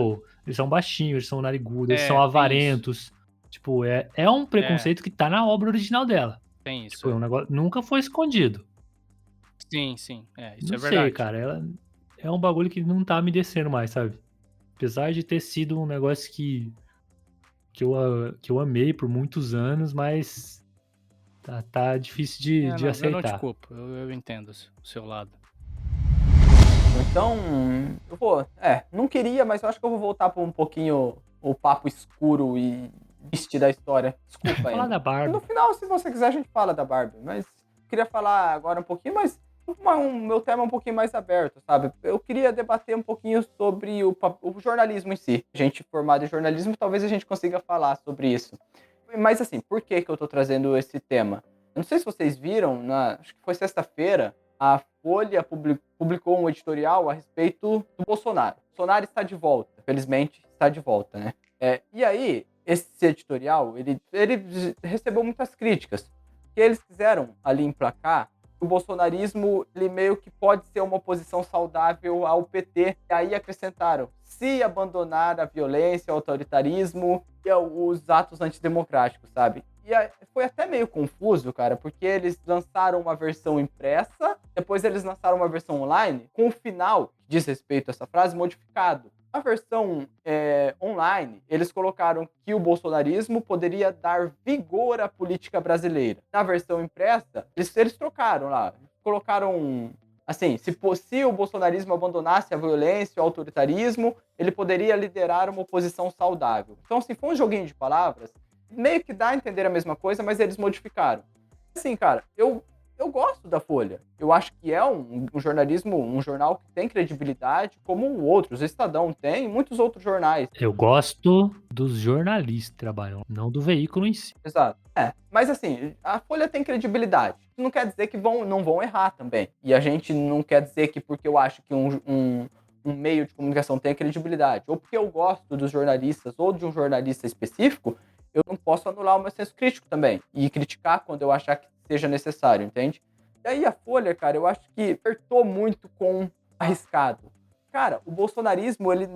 S1: eles são baixinhos, eles são narigudos, eles são
S3: tem isso.
S1: avarentos. Tipo, é um
S3: É,
S1: preconceito que tá na obra original dela.
S3: tem isso,
S1: Tipo, é
S3: é.
S1: um negócio, nunca foi escondido.
S3: Sim, sim. É, isso
S1: Não
S3: é
S1: sei,
S3: verdade.
S1: cara, ela é um bagulho que não tá me descendo mais, sabe? Apesar de ter sido um negócio que eu amei por muitos anos, mas tá difícil
S3: É,
S1: de
S3: não, eu não te
S1: aceitar.
S3: culpo. Eu entendo o seu lado.
S2: Então, eu vou. Não queria, mas eu acho que eu vou voltar para um pouquinho o papo escuro e triste da história. Desculpa
S1: Falar
S2: ainda.
S1: da
S2: E no
S1: Barbie.
S2: final, se você quiser, a gente fala da Barbie. Mas queria falar agora um pouquinho, mas meu tema é um pouquinho mais aberto, sabe? Eu queria debater um pouquinho sobre o jornalismo em si. Gente formada em jornalismo, talvez a gente consiga falar sobre isso. Mas assim, por que eu tô trazendo esse tema? Eu não sei se vocês viram, acho que foi sexta-feira, a Folha publicou um editorial a respeito do Bolsonaro. Bolsonaro está de volta, felizmente está de volta, né? E aí, esse editorial, ele recebeu muitas críticas, que eles quiseram ali emplacar o bolsonarismo, ele meio que pode ser uma oposição saudável ao PT. E aí acrescentaram, se abandonar a violência, o autoritarismo e os atos antidemocráticos, sabe? E foi até meio confuso, cara, porque eles lançaram uma versão impressa, depois eles lançaram uma versão online, com o final, que diz respeito a essa frase, modificado. Na versão online, eles colocaram que o bolsonarismo poderia dar vigor à política brasileira. Na versão impressa, eles trocaram lá. Colocaram, assim, se o bolsonarismo abandonasse a violência e o autoritarismo, ele poderia liderar uma oposição saudável. Então, assim, foi um joguinho de palavras. Meio que dá a entender a mesma coisa, mas eles modificaram. Assim, cara, eu gosto da Folha. Eu acho que é um jornalismo, um jornal que tem credibilidade, como outros. O Estadão tem, e muitos outros jornais.
S1: Eu gosto dos jornalistas que trabalham, não do veículo em si.
S2: Exato. Mas assim, a Folha tem credibilidade. Isso não quer dizer que não vão errar também. E a gente não quer dizer que porque eu acho que um meio de comunicação tem credibilidade, ou porque eu gosto dos jornalistas ou de um jornalista específico, eu não posso anular o meu senso crítico também. E criticar quando eu achar que seja necessário, entende? E aí a Folha, cara, eu acho que apertou muito com arriscado. Cara, o bolsonarismo, ele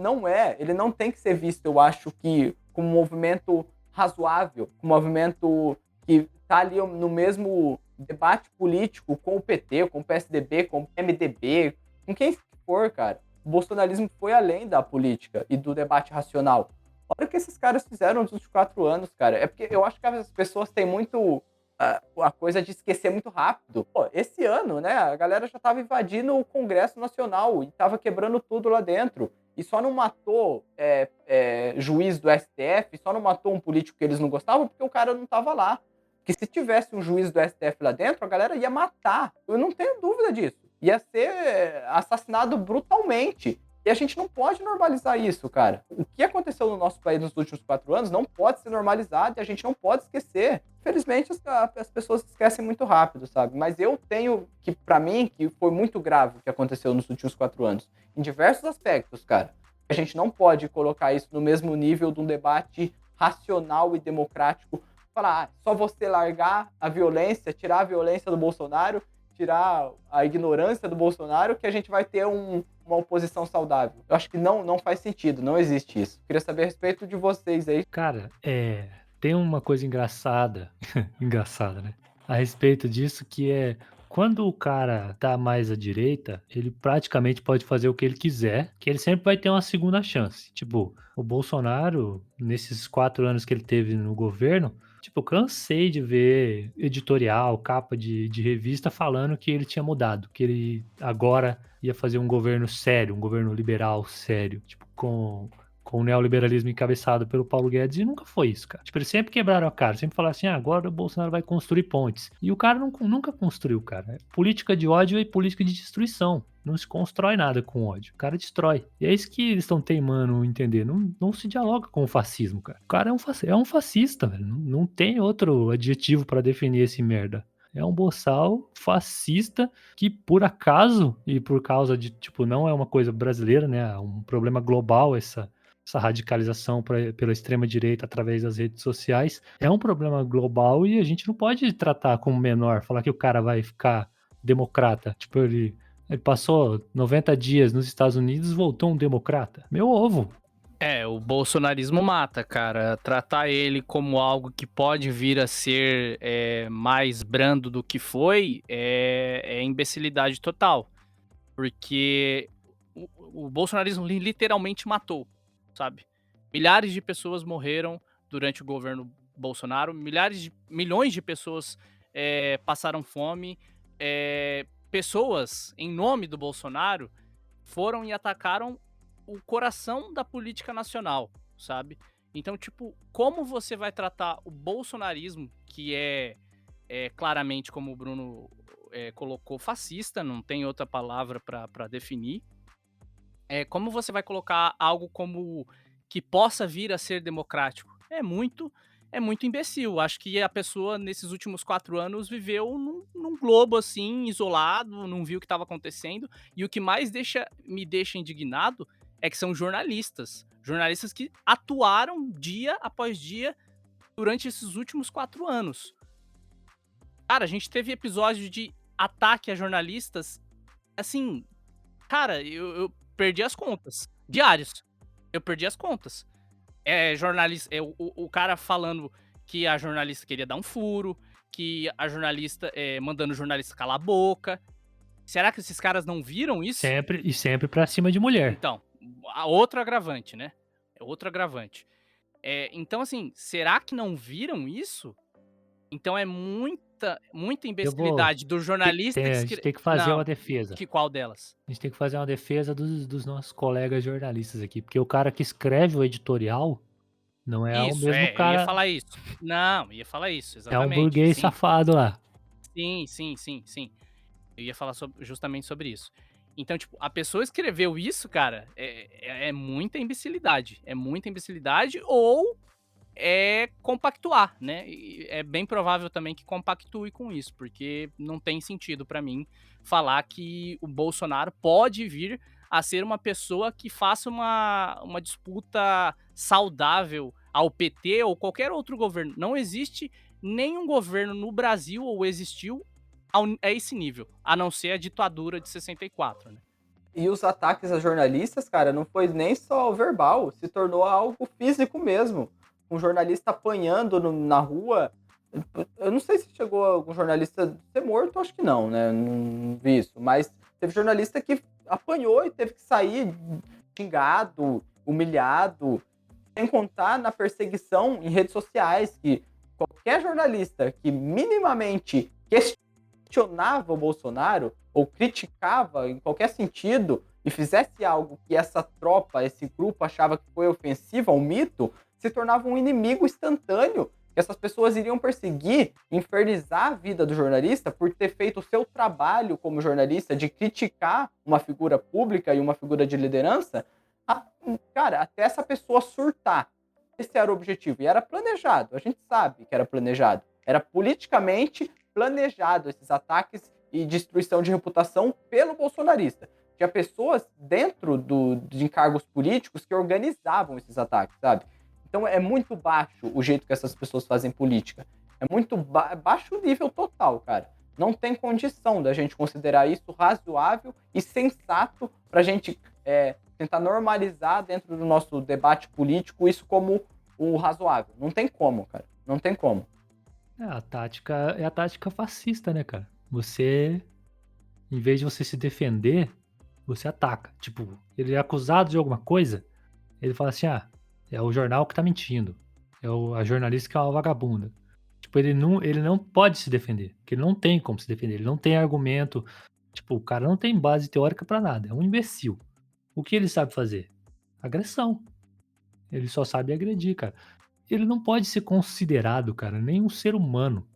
S2: não tem que ser visto, eu acho que, como um movimento razoável, um movimento que tá ali no mesmo debate político com o PT, com o PSDB, com o MDB, com quem for, cara. O bolsonarismo foi além da política e do debate racional. Olha o que esses caras fizeram nos últimos 4 anos, cara. É porque eu acho que as pessoas têm muito a coisa de esquecer muito rápido. Pô, esse ano, né, a galera já tava invadindo o Congresso Nacional e tava quebrando tudo lá dentro. E só não matou juiz do STF, só não matou um político que eles não gostavam porque o cara não tava lá. Porque se tivesse um juiz do STF lá dentro, a galera ia matar. Eu não tenho dúvida disso. Ia ser assassinado brutalmente. E a gente não pode normalizar isso, cara. O que aconteceu no nosso país nos últimos 4 anos não pode ser normalizado e a gente não pode esquecer. Infelizmente, as pessoas esquecem muito rápido, sabe? Mas eu tenho que, pra mim, que foi muito grave o que aconteceu nos últimos 4 anos. Em diversos aspectos, cara. A gente não pode colocar isso no mesmo nível de um debate racional e democrático. Falar, só você largar a violência, tirar a violência do Bolsonaro, tirar a ignorância do Bolsonaro que a gente vai ter uma oposição saudável. Eu acho que não faz sentido, não existe isso. Queria saber a respeito de vocês aí.
S1: Cara, tem uma coisa engraçada, engraçada, né? A respeito disso, que é quando o cara tá mais à direita, ele praticamente pode fazer o que ele quiser, que ele sempre vai ter uma segunda chance. Tipo, o Bolsonaro, nesses 4 anos que ele teve no governo, tipo, eu cansei de ver editorial, capa de revista falando que ele tinha mudado, que ele agora ia fazer um governo sério, um governo liberal sério, tipo, com o neoliberalismo encabeçado pelo Paulo Guedes, e nunca foi isso, cara. Tipo, eles sempre quebraram a cara, sempre falaram assim, agora o Bolsonaro vai construir pontes. E o cara nunca construiu, cara. É política de ódio e política de destruição. Não se constrói nada com ódio. O cara destrói. E é isso que eles estão teimando entender. Não se dialoga com o fascismo, cara. O cara é um fascista, velho. Não tem outro adjetivo pra definir esse merda. É um boçal fascista que, por acaso, e por causa de, tipo, não é uma coisa brasileira, né? É um problema global essa radicalização pela extrema-direita através das redes sociais, é um problema global e a gente não pode tratar como menor, falar que o cara vai ficar democrata. Tipo, ele passou 90 dias nos Estados Unidos e voltou um democrata. Meu ovo.
S3: O bolsonarismo mata, cara. Tratar ele como algo que pode vir a ser mais brando do que foi é imbecilidade total. Porque o bolsonarismo literalmente matou, sabe? Milhares de pessoas morreram durante o governo Bolsonaro, milhões de pessoas passaram fome, pessoas, em nome do Bolsonaro, foram e atacaram o coração da política nacional, sabe? Então, tipo, como você vai tratar o bolsonarismo, que é claramente, como o Bruno colocou, fascista, não tem outra palavra para definir, como você vai colocar algo como que possa vir a ser democrático? É muito imbecil. Acho que a pessoa, nesses últimos 4 anos, viveu num globo, assim, isolado, não viu o que estava acontecendo, e o que mais me deixa indignado é que são jornalistas que atuaram dia após dia durante esses últimos 4 anos. Cara, a gente teve episódio de ataque a jornalistas, assim, cara, eu perdi as contas, diários. Eu perdi as contas. Jornalista, o cara falando que a jornalista queria dar um furo, que a jornalista, mandando o jornalista calar a boca. Será que esses caras não viram isso?
S1: Sempre pra cima de mulher.
S3: Então, outro agravante, né? É outro agravante. Então, assim, será que não viram isso? Então é muita imbecilidade do jornalista
S1: a gente tem que fazer uma defesa.
S3: Qual delas?
S1: A gente tem que fazer uma defesa dos nossos colegas jornalistas aqui, porque o cara que escreve o editorial não é o mesmo cara.
S3: Eu ia falar isso. Não, ia falar isso, exatamente.
S1: É um burguês safado lá.
S3: Sim. Eu ia falar justamente sobre isso. Então, tipo, a pessoa escreveu isso, cara, é muita imbecilidade. É muita imbecilidade ou compactuar, né? E é bem provável também que compactue com isso, porque não tem sentido pra mim falar que o Bolsonaro pode vir a ser uma pessoa que faça uma disputa saudável ao PT ou qualquer outro governo. Não existe nenhum governo no Brasil, ou existiu, a esse nível, a não ser a ditadura de 64, né?
S2: E os ataques a jornalistas, cara, não foi nem só verbal, se tornou algo físico mesmo. Um jornalista apanhando na rua. Eu não sei se chegou algum jornalista a ser morto, acho que não, né? Não vi isso. Mas teve jornalista que apanhou e teve que sair xingado, humilhado. Sem contar na perseguição em redes sociais, que qualquer jornalista que minimamente questionava o Bolsonaro ou criticava em qualquer sentido e fizesse algo que essa tropa, esse grupo achava que foi ofensivo ao mito, se tornava um inimigo instantâneo, que essas pessoas iriam perseguir, infernizar a vida do jornalista por ter feito o seu trabalho como jornalista de criticar uma figura pública e uma figura de liderança, cara, até essa pessoa surtar. Esse era o objetivo, e era planejado, a gente sabe que era planejado. Era politicamente planejado esses ataques e destruição de reputação pelo bolsonarista. Tinha pessoas dentro de encargos políticos que organizavam esses ataques, sabe? Então é muito baixo o jeito que essas pessoas fazem política. É muito baixo nível total, cara. Não tem condição da gente considerar isso razoável e sensato pra gente tentar normalizar dentro do nosso debate político isso como o razoável. Não tem como, cara. Não tem como.
S1: É a tática fascista, né, cara? Você, em vez de você se defender, você ataca. Tipo, ele é acusado de alguma coisa, ele fala assim, é o jornal que tá mentindo. A jornalista que é uma vagabunda. Tipo, ele não pode se defender, porque ele não tem como se defender, ele não tem argumento. Tipo, o cara não tem base teórica pra nada, é um imbecil. O que ele sabe fazer? Agressão. Ele só sabe agredir, cara. Ele não pode ser considerado, cara, nem um ser humano.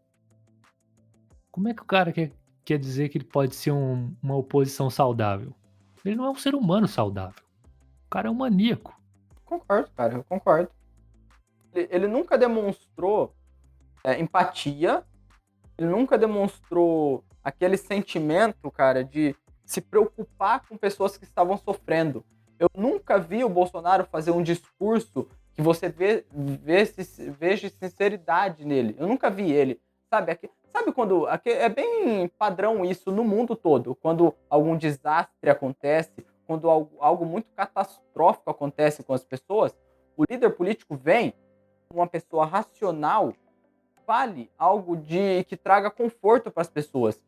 S1: Como é que o cara quer dizer que ele pode ser uma oposição saudável? Ele não é um ser humano saudável. O cara é um maníaco.
S2: Concordo, cara, eu concordo. Ele nunca demonstrou empatia, ele nunca demonstrou aquele sentimento, cara, de se preocupar com pessoas que estavam sofrendo. Eu nunca vi o Bolsonaro fazer um discurso que você veja sinceridade nele. Eu nunca vi ele. Sabe quando... É bem padrão isso no mundo todo. Quando algum desastre acontece, quando algo muito catastrófico acontece com as pessoas, o líder político vem, uma pessoa racional, fale algo que traga conforto para as pessoas.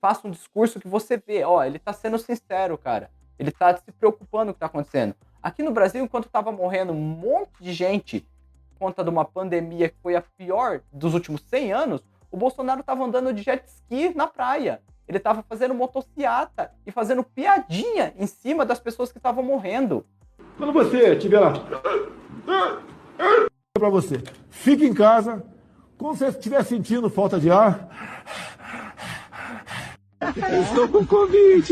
S2: Faça um discurso que você vê, ele tá sendo sincero, cara. Ele tá se preocupando com o que tá acontecendo. Aqui no Brasil, enquanto tava morrendo um monte de gente por conta de uma pandemia que foi a pior dos últimos 100 anos, o Bolsonaro tava andando de jet ski na praia. Ele tava fazendo motociata e fazendo piadinha em cima das pessoas que estavam morrendo.
S6: Quando você estiver lá, para você, fique em casa. Quando você estiver sentindo falta de ar, eu estou com Covid.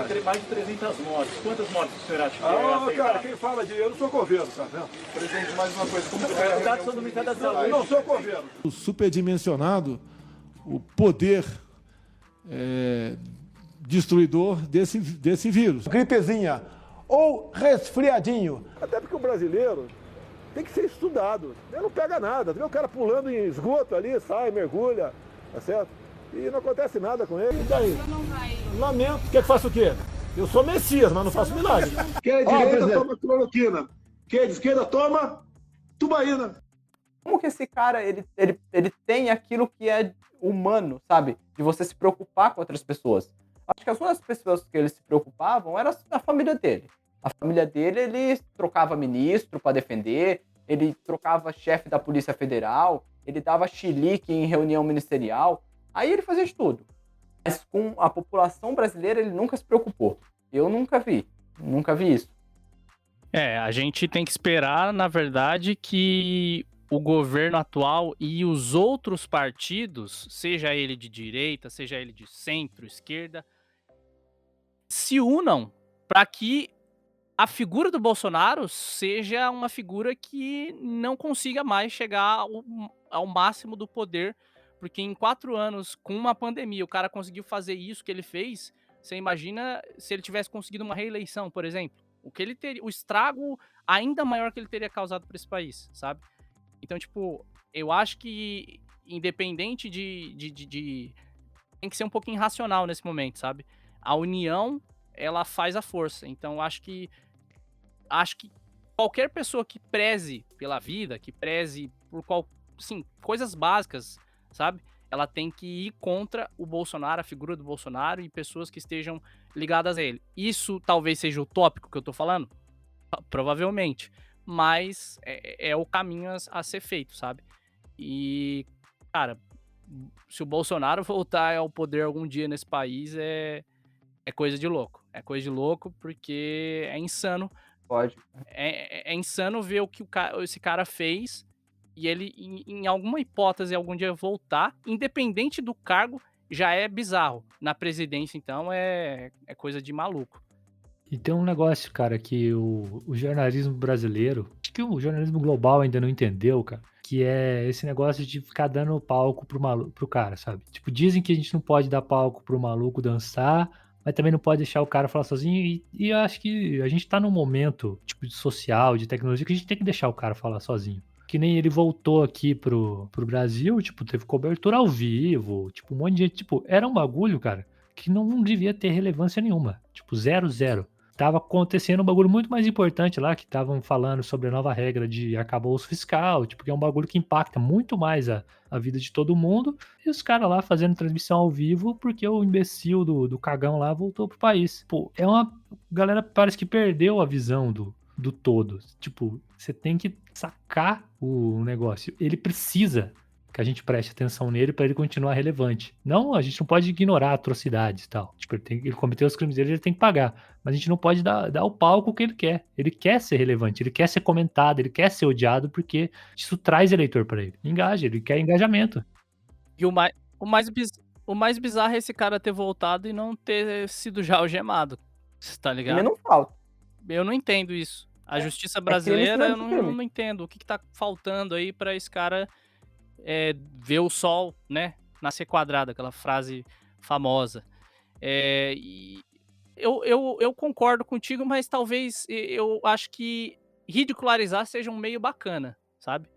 S7: Tem mais de 300 mortes. Quantas mortes o senhor acha que é
S6: cara, quem fala de... Eu não sou governo, tá vendo?
S7: Presidente, mais uma coisa. Como foi a reunião do Ministério da Saúde?
S6: Eu não sou governo. O superdimensionado, o poder destruidor desse vírus. Gripezinha ou resfriadinho. Até porque o brasileiro tem que ser estudado. Ele não pega nada. Vê o cara pulando em esgoto ali, sai, mergulha, tá certo? E não acontece nada com ele. E daí? Lamento. Quer que faça o quê? Eu sou Messias, mas não faço milagre. Quem é de direita toma cloroquina. Quem é de esquerda toma tubaína.
S2: Como que esse cara, ele tem aquilo que é humano, sabe? De você se preocupar com outras pessoas. Acho que as únicas pessoas que ele se preocupavam era a família dele. A família dele, ele trocava ministro para defender, ele trocava chefe da Polícia Federal, ele dava chilique em reunião ministerial. Aí ele fazia de tudo. Mas com a população brasileira, ele nunca se preocupou. Eu nunca vi isso.
S3: A gente tem que esperar, na verdade, que o governo atual e os outros partidos, seja ele de direita, seja ele de centro, esquerda, se unam para que a figura do Bolsonaro seja uma figura que não consiga mais chegar ao máximo do poder, porque em 4 anos, com uma pandemia, o cara conseguiu fazer isso que ele fez. Você imagina se ele tivesse conseguido uma reeleição, por exemplo, o estrago ainda maior que ele teria causado para esse país, sabe? Então, tipo, eu acho que independente tem que ser um pouquinho racional nesse momento, sabe? A união, ela faz a força. Então, acho que qualquer pessoa que preze pela vida, que preze por coisas básicas, sabe? Ela tem que ir contra o Bolsonaro, a figura do Bolsonaro e pessoas que estejam ligadas a ele. Isso talvez seja utópico que eu tô falando? Provavelmente. Mas é o caminho a ser feito, sabe? E, cara, se o Bolsonaro voltar ao poder algum dia nesse país, é coisa de louco. É coisa de louco porque é insano.
S2: Pode.
S3: É insano ver o que esse cara fez e ele, em alguma hipótese, algum dia voltar, independente do cargo, já é bizarro. Na presidência, então, é coisa de maluco.
S1: E tem um negócio, cara, que o jornalismo brasileiro, acho que o jornalismo global ainda não entendeu, cara, que é esse negócio de ficar dando palco pro cara, sabe? Tipo, dizem que a gente não pode dar palco pro maluco dançar, mas também não pode deixar o cara falar sozinho. E eu acho que a gente tá num momento, tipo, de social, de tecnologia, que a gente tem que deixar o cara falar sozinho. Que nem ele voltou aqui pro Brasil, tipo, teve cobertura ao vivo, tipo, um monte de gente, tipo, era um bagulho, cara, que não devia ter relevância nenhuma, tipo, zero, zero. Tava acontecendo um bagulho muito mais importante lá, que estavam falando sobre a nova regra de arcabouço fiscal, tipo, que é um bagulho que impacta muito mais a vida de todo mundo, e os caras lá fazendo transmissão ao vivo porque o imbecil do cagão lá voltou pro país. Pô, é uma... galera parece que perdeu a visão do todo. Tipo, você tem que sacar o negócio. Ele precisa que a gente preste atenção nele para ele continuar relevante. Não, a gente não pode ignorar atrocidades e tal. Tipo, ele cometeu os crimes dele, ele tem que pagar. Mas a gente não pode dar o palco que ele quer. Ele quer ser relevante, ele quer ser comentado, ele quer ser odiado, porque isso traz eleitor para ele. Engaja, ele quer engajamento.
S3: E o mais bizarro é esse cara ter voltado e não ter sido já algemado. Você tá ligado?
S2: Ele não falta.
S3: Eu não entendo isso. A justiça
S2: crime em cima
S3: brasileira, eu
S2: de
S3: não,
S2: crime.
S3: não entendo. O que tá faltando aí pra esse cara ver o sol, né? Nascer quadrado, aquela frase famosa. E eu concordo contigo, mas talvez eu acho que ridicularizar seja um meio bacana, sabe?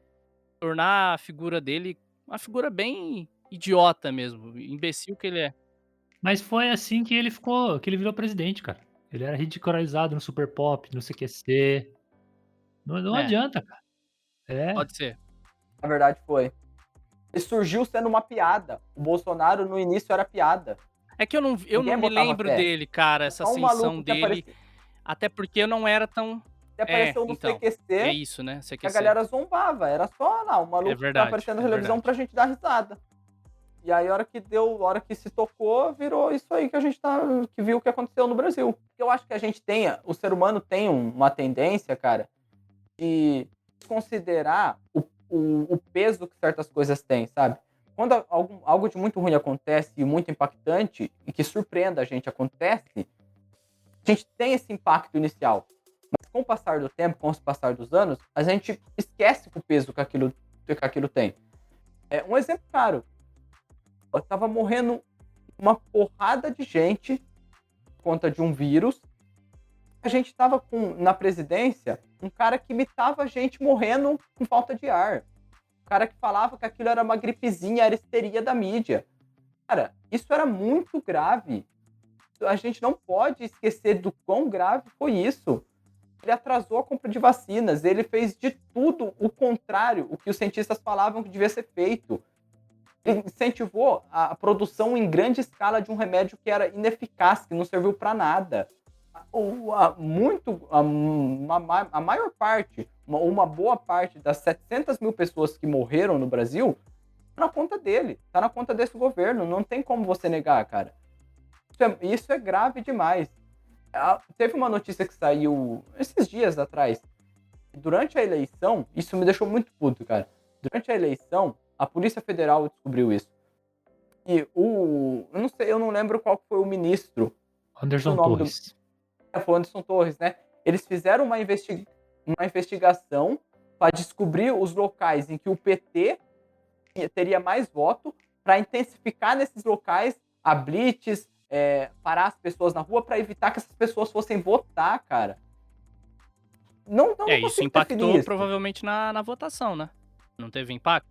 S3: Tornar a figura dele uma figura bem idiota mesmo, imbecil que ele é.
S1: Mas foi assim que ele ficou, que ele virou presidente, cara. Ele era ridicularizado no Super Pop, no CQC. Não
S3: É.
S1: adianta, cara. É.
S3: Pode ser.
S2: Na verdade, foi. Ele surgiu sendo uma piada. O Bolsonaro, no início, era piada.
S3: É que eu não
S2: Ninguém
S3: me
S2: botava
S3: lembro
S2: fé.
S3: dele, cara, essa
S2: Só um
S3: ascensão
S2: maluco que
S3: dele. Até porque eu não era tão.
S2: Ele apareceu no
S3: então,
S2: CQC,
S3: É isso, né?
S2: que a
S3: CQC.
S2: galera zombava. Era só lá, um maluco
S3: É
S2: que
S3: verdade,
S2: tá aparecendo na
S3: é
S2: televisão
S3: verdade.
S2: pra gente dar risada. E aí, a hora que se tocou, virou isso aí que a gente que viu o que aconteceu no Brasil. Eu acho que a gente o ser humano tem uma tendência, cara, de desconsiderar o peso que certas coisas têm, sabe? Quando algo de muito ruim acontece e muito impactante, e que surpreenda a gente acontece, a gente tem esse impacto inicial. Mas com o passar do tempo, com o passar dos anos, a gente esquece o peso que aquilo tem. Um exemplo claro. Eu tava morrendo uma porrada de gente por conta de um vírus. A gente tava na presidência um cara que imitava a gente morrendo com falta de ar. Um cara que falava que aquilo era uma gripezinha, era histeria da mídia. Cara, isso era muito grave. A gente não pode esquecer do quão grave foi isso. Ele atrasou a compra de vacinas, ele fez de tudo o contrário, o que os cientistas falavam que devia ser feito. Ele incentivou a produção em grande escala de um remédio que era ineficaz, que não serviu para nada. A maior parte, uma boa parte das 700 mil pessoas que morreram no Brasil, tá na conta dele, tá na conta desse governo, não tem como você negar, cara. Isso é grave demais. Teve uma notícia que saiu esses dias atrás. Durante a eleição, isso me deixou muito puto, cara. Durante a eleição, a Polícia Federal descobriu isso. E eu não lembro qual foi o ministro.
S1: Anderson Torres.
S2: Foi o Anderson Torres, né? Eles fizeram uma investigação para descobrir os locais em que o PT teria mais voto, para intensificar nesses locais a blitz, parar as pessoas na rua para evitar que essas pessoas fossem votar, cara. Não
S3: isso impactou provavelmente na votação, né? Não teve impacto?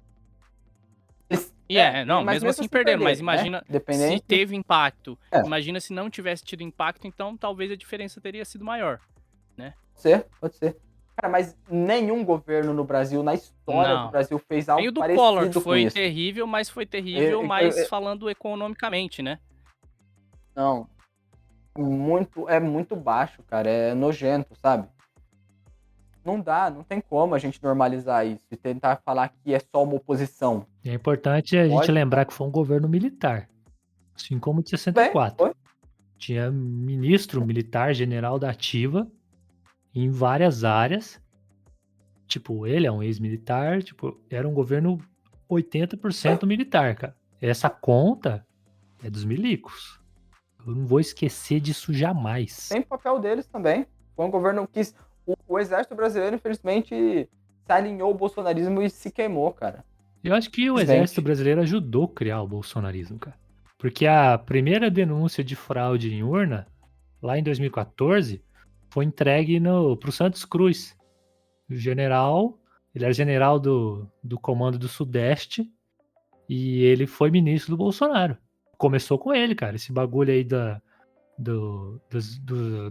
S3: Mesmo assim perderam, mas imagina, né? Se teve impacto, imagina se não tivesse tido impacto, então talvez a diferença teria sido maior, né?
S2: Pode ser. Cara, mas nenhum governo no Brasil, na história do Brasil, fez algo
S3: parecido.
S2: Tem o do Collor,
S3: que foi terrível, mas foi terrível falando economicamente, né?
S2: Não. É muito baixo, cara. É nojento, sabe? Não dá, não tem como a gente normalizar isso e tentar falar que é só uma oposição.
S1: É importante a gente lembrar que foi um governo militar. Assim como de 64. Tinha ministro militar, general da ativa, em várias áreas. Tipo, ele é um ex-militar, tipo, era um governo 80% militar, cara. Essa conta é dos milicos. Eu não vou esquecer disso jamais.
S2: Tem papel deles também. Foi um governo que... O exército brasileiro, infelizmente, se alinhou ao bolsonarismo e se queimou, cara.
S1: Eu acho que o exército brasileiro ajudou a criar o bolsonarismo, cara. Porque a primeira denúncia de fraude em urna, lá em 2014, foi entregue pro Santos Cruz. O general, Ele era general do Comando do Sudeste e ele foi ministro do Bolsonaro. Começou com ele, cara. Esse bagulho aí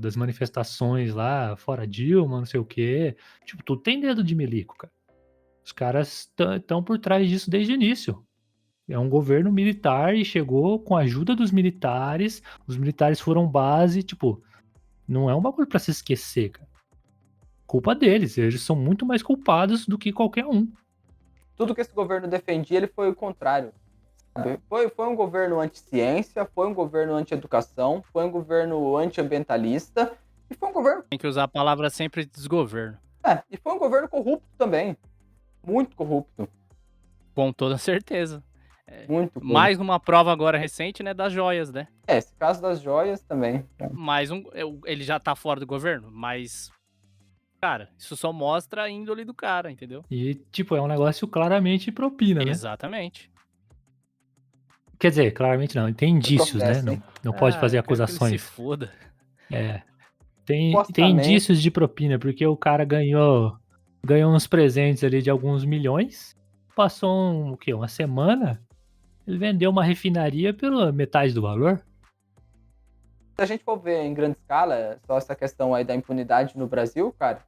S1: das manifestações lá, fora Dilma, não sei o quê. Tipo, tudo tem dedo de milico, cara. Os caras estão por trás disso desde o início. É um governo militar e chegou com a ajuda dos militares. Os militares foram base, tipo, não é um bagulho pra se esquecer, cara. Culpa deles, eles são muito mais culpados do que qualquer um.
S2: Tudo que esse governo defendia, ele foi o contrário. Sabe? Foi um governo anti-ciência, foi um governo anti-educação, foi um governo anti-ambientalista e foi um governo...
S3: Tem que usar a palavra sempre desgoverno.
S2: E foi um governo corrupto também. Muito corrupto.
S3: Com toda certeza.
S2: Muito corrupto.
S3: Mais uma prova agora recente, né, das joias, né?
S2: Esse caso das joias também.
S3: Mais ele já tá fora do governo, mas... Cara, isso só mostra a índole do cara, entendeu?
S1: E, tipo, é um negócio claramente propina, né?
S3: Exatamente.
S1: Quer dizer, claramente não. Tem indícios,
S2: processo,
S1: né?
S2: hein?
S1: Não pode fazer
S3: eu quero que ele
S1: acusações.
S3: se foda.
S1: Tem
S2: Supostamente.
S1: indícios de propina, porque o cara ganhou uns presentes ali de alguns milhões. Passou uma semana, ele vendeu uma refinaria pela metade do valor.
S2: Se a gente for ver em grande escala, só essa questão aí da impunidade no Brasil, cara,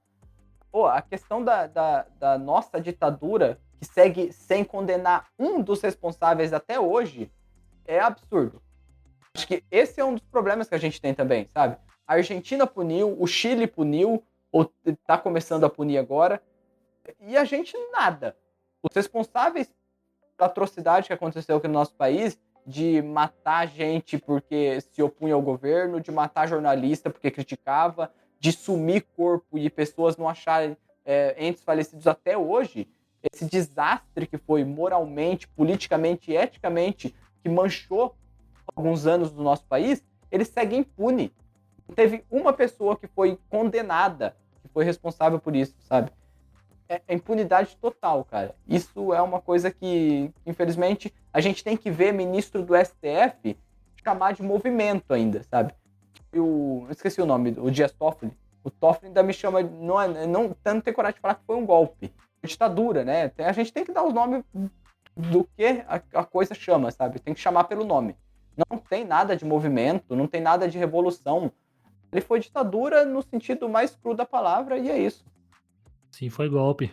S2: a questão da nossa ditadura, que segue sem condenar um dos responsáveis até hoje, é absurdo. Acho que esse é um dos problemas que a gente tem também, sabe? A Argentina puniu, o Chile puniu, ou tá começando a punir agora, e a gente nada. Os responsáveis pela atrocidade que aconteceu aqui no nosso país, de matar gente porque se opunha ao governo, de matar jornalista porque criticava, de sumir corpo e pessoas não acharem entes falecidos até hoje, esse desastre que foi moralmente, politicamente e eticamente, que manchou alguns anos do nosso país, ele segue impune. Teve uma pessoa que foi condenada, que foi responsável por isso, sabe? É impunidade total, cara. Isso é uma coisa que, infelizmente, a gente tem que ver ministro do STF chamar de movimento ainda, sabe? Eu esqueci o nome, o Dias Toffoli. O Toffoli ainda me chama, não tem coragem de falar que foi um golpe. Ditadura, né? A gente tem que dar os nomes do que a coisa chama, sabe? Tem que chamar pelo nome. Não tem nada de movimento, não tem nada de revolução. Ele foi ditadura no sentido mais cru da palavra e é isso.
S1: Sim, foi golpe.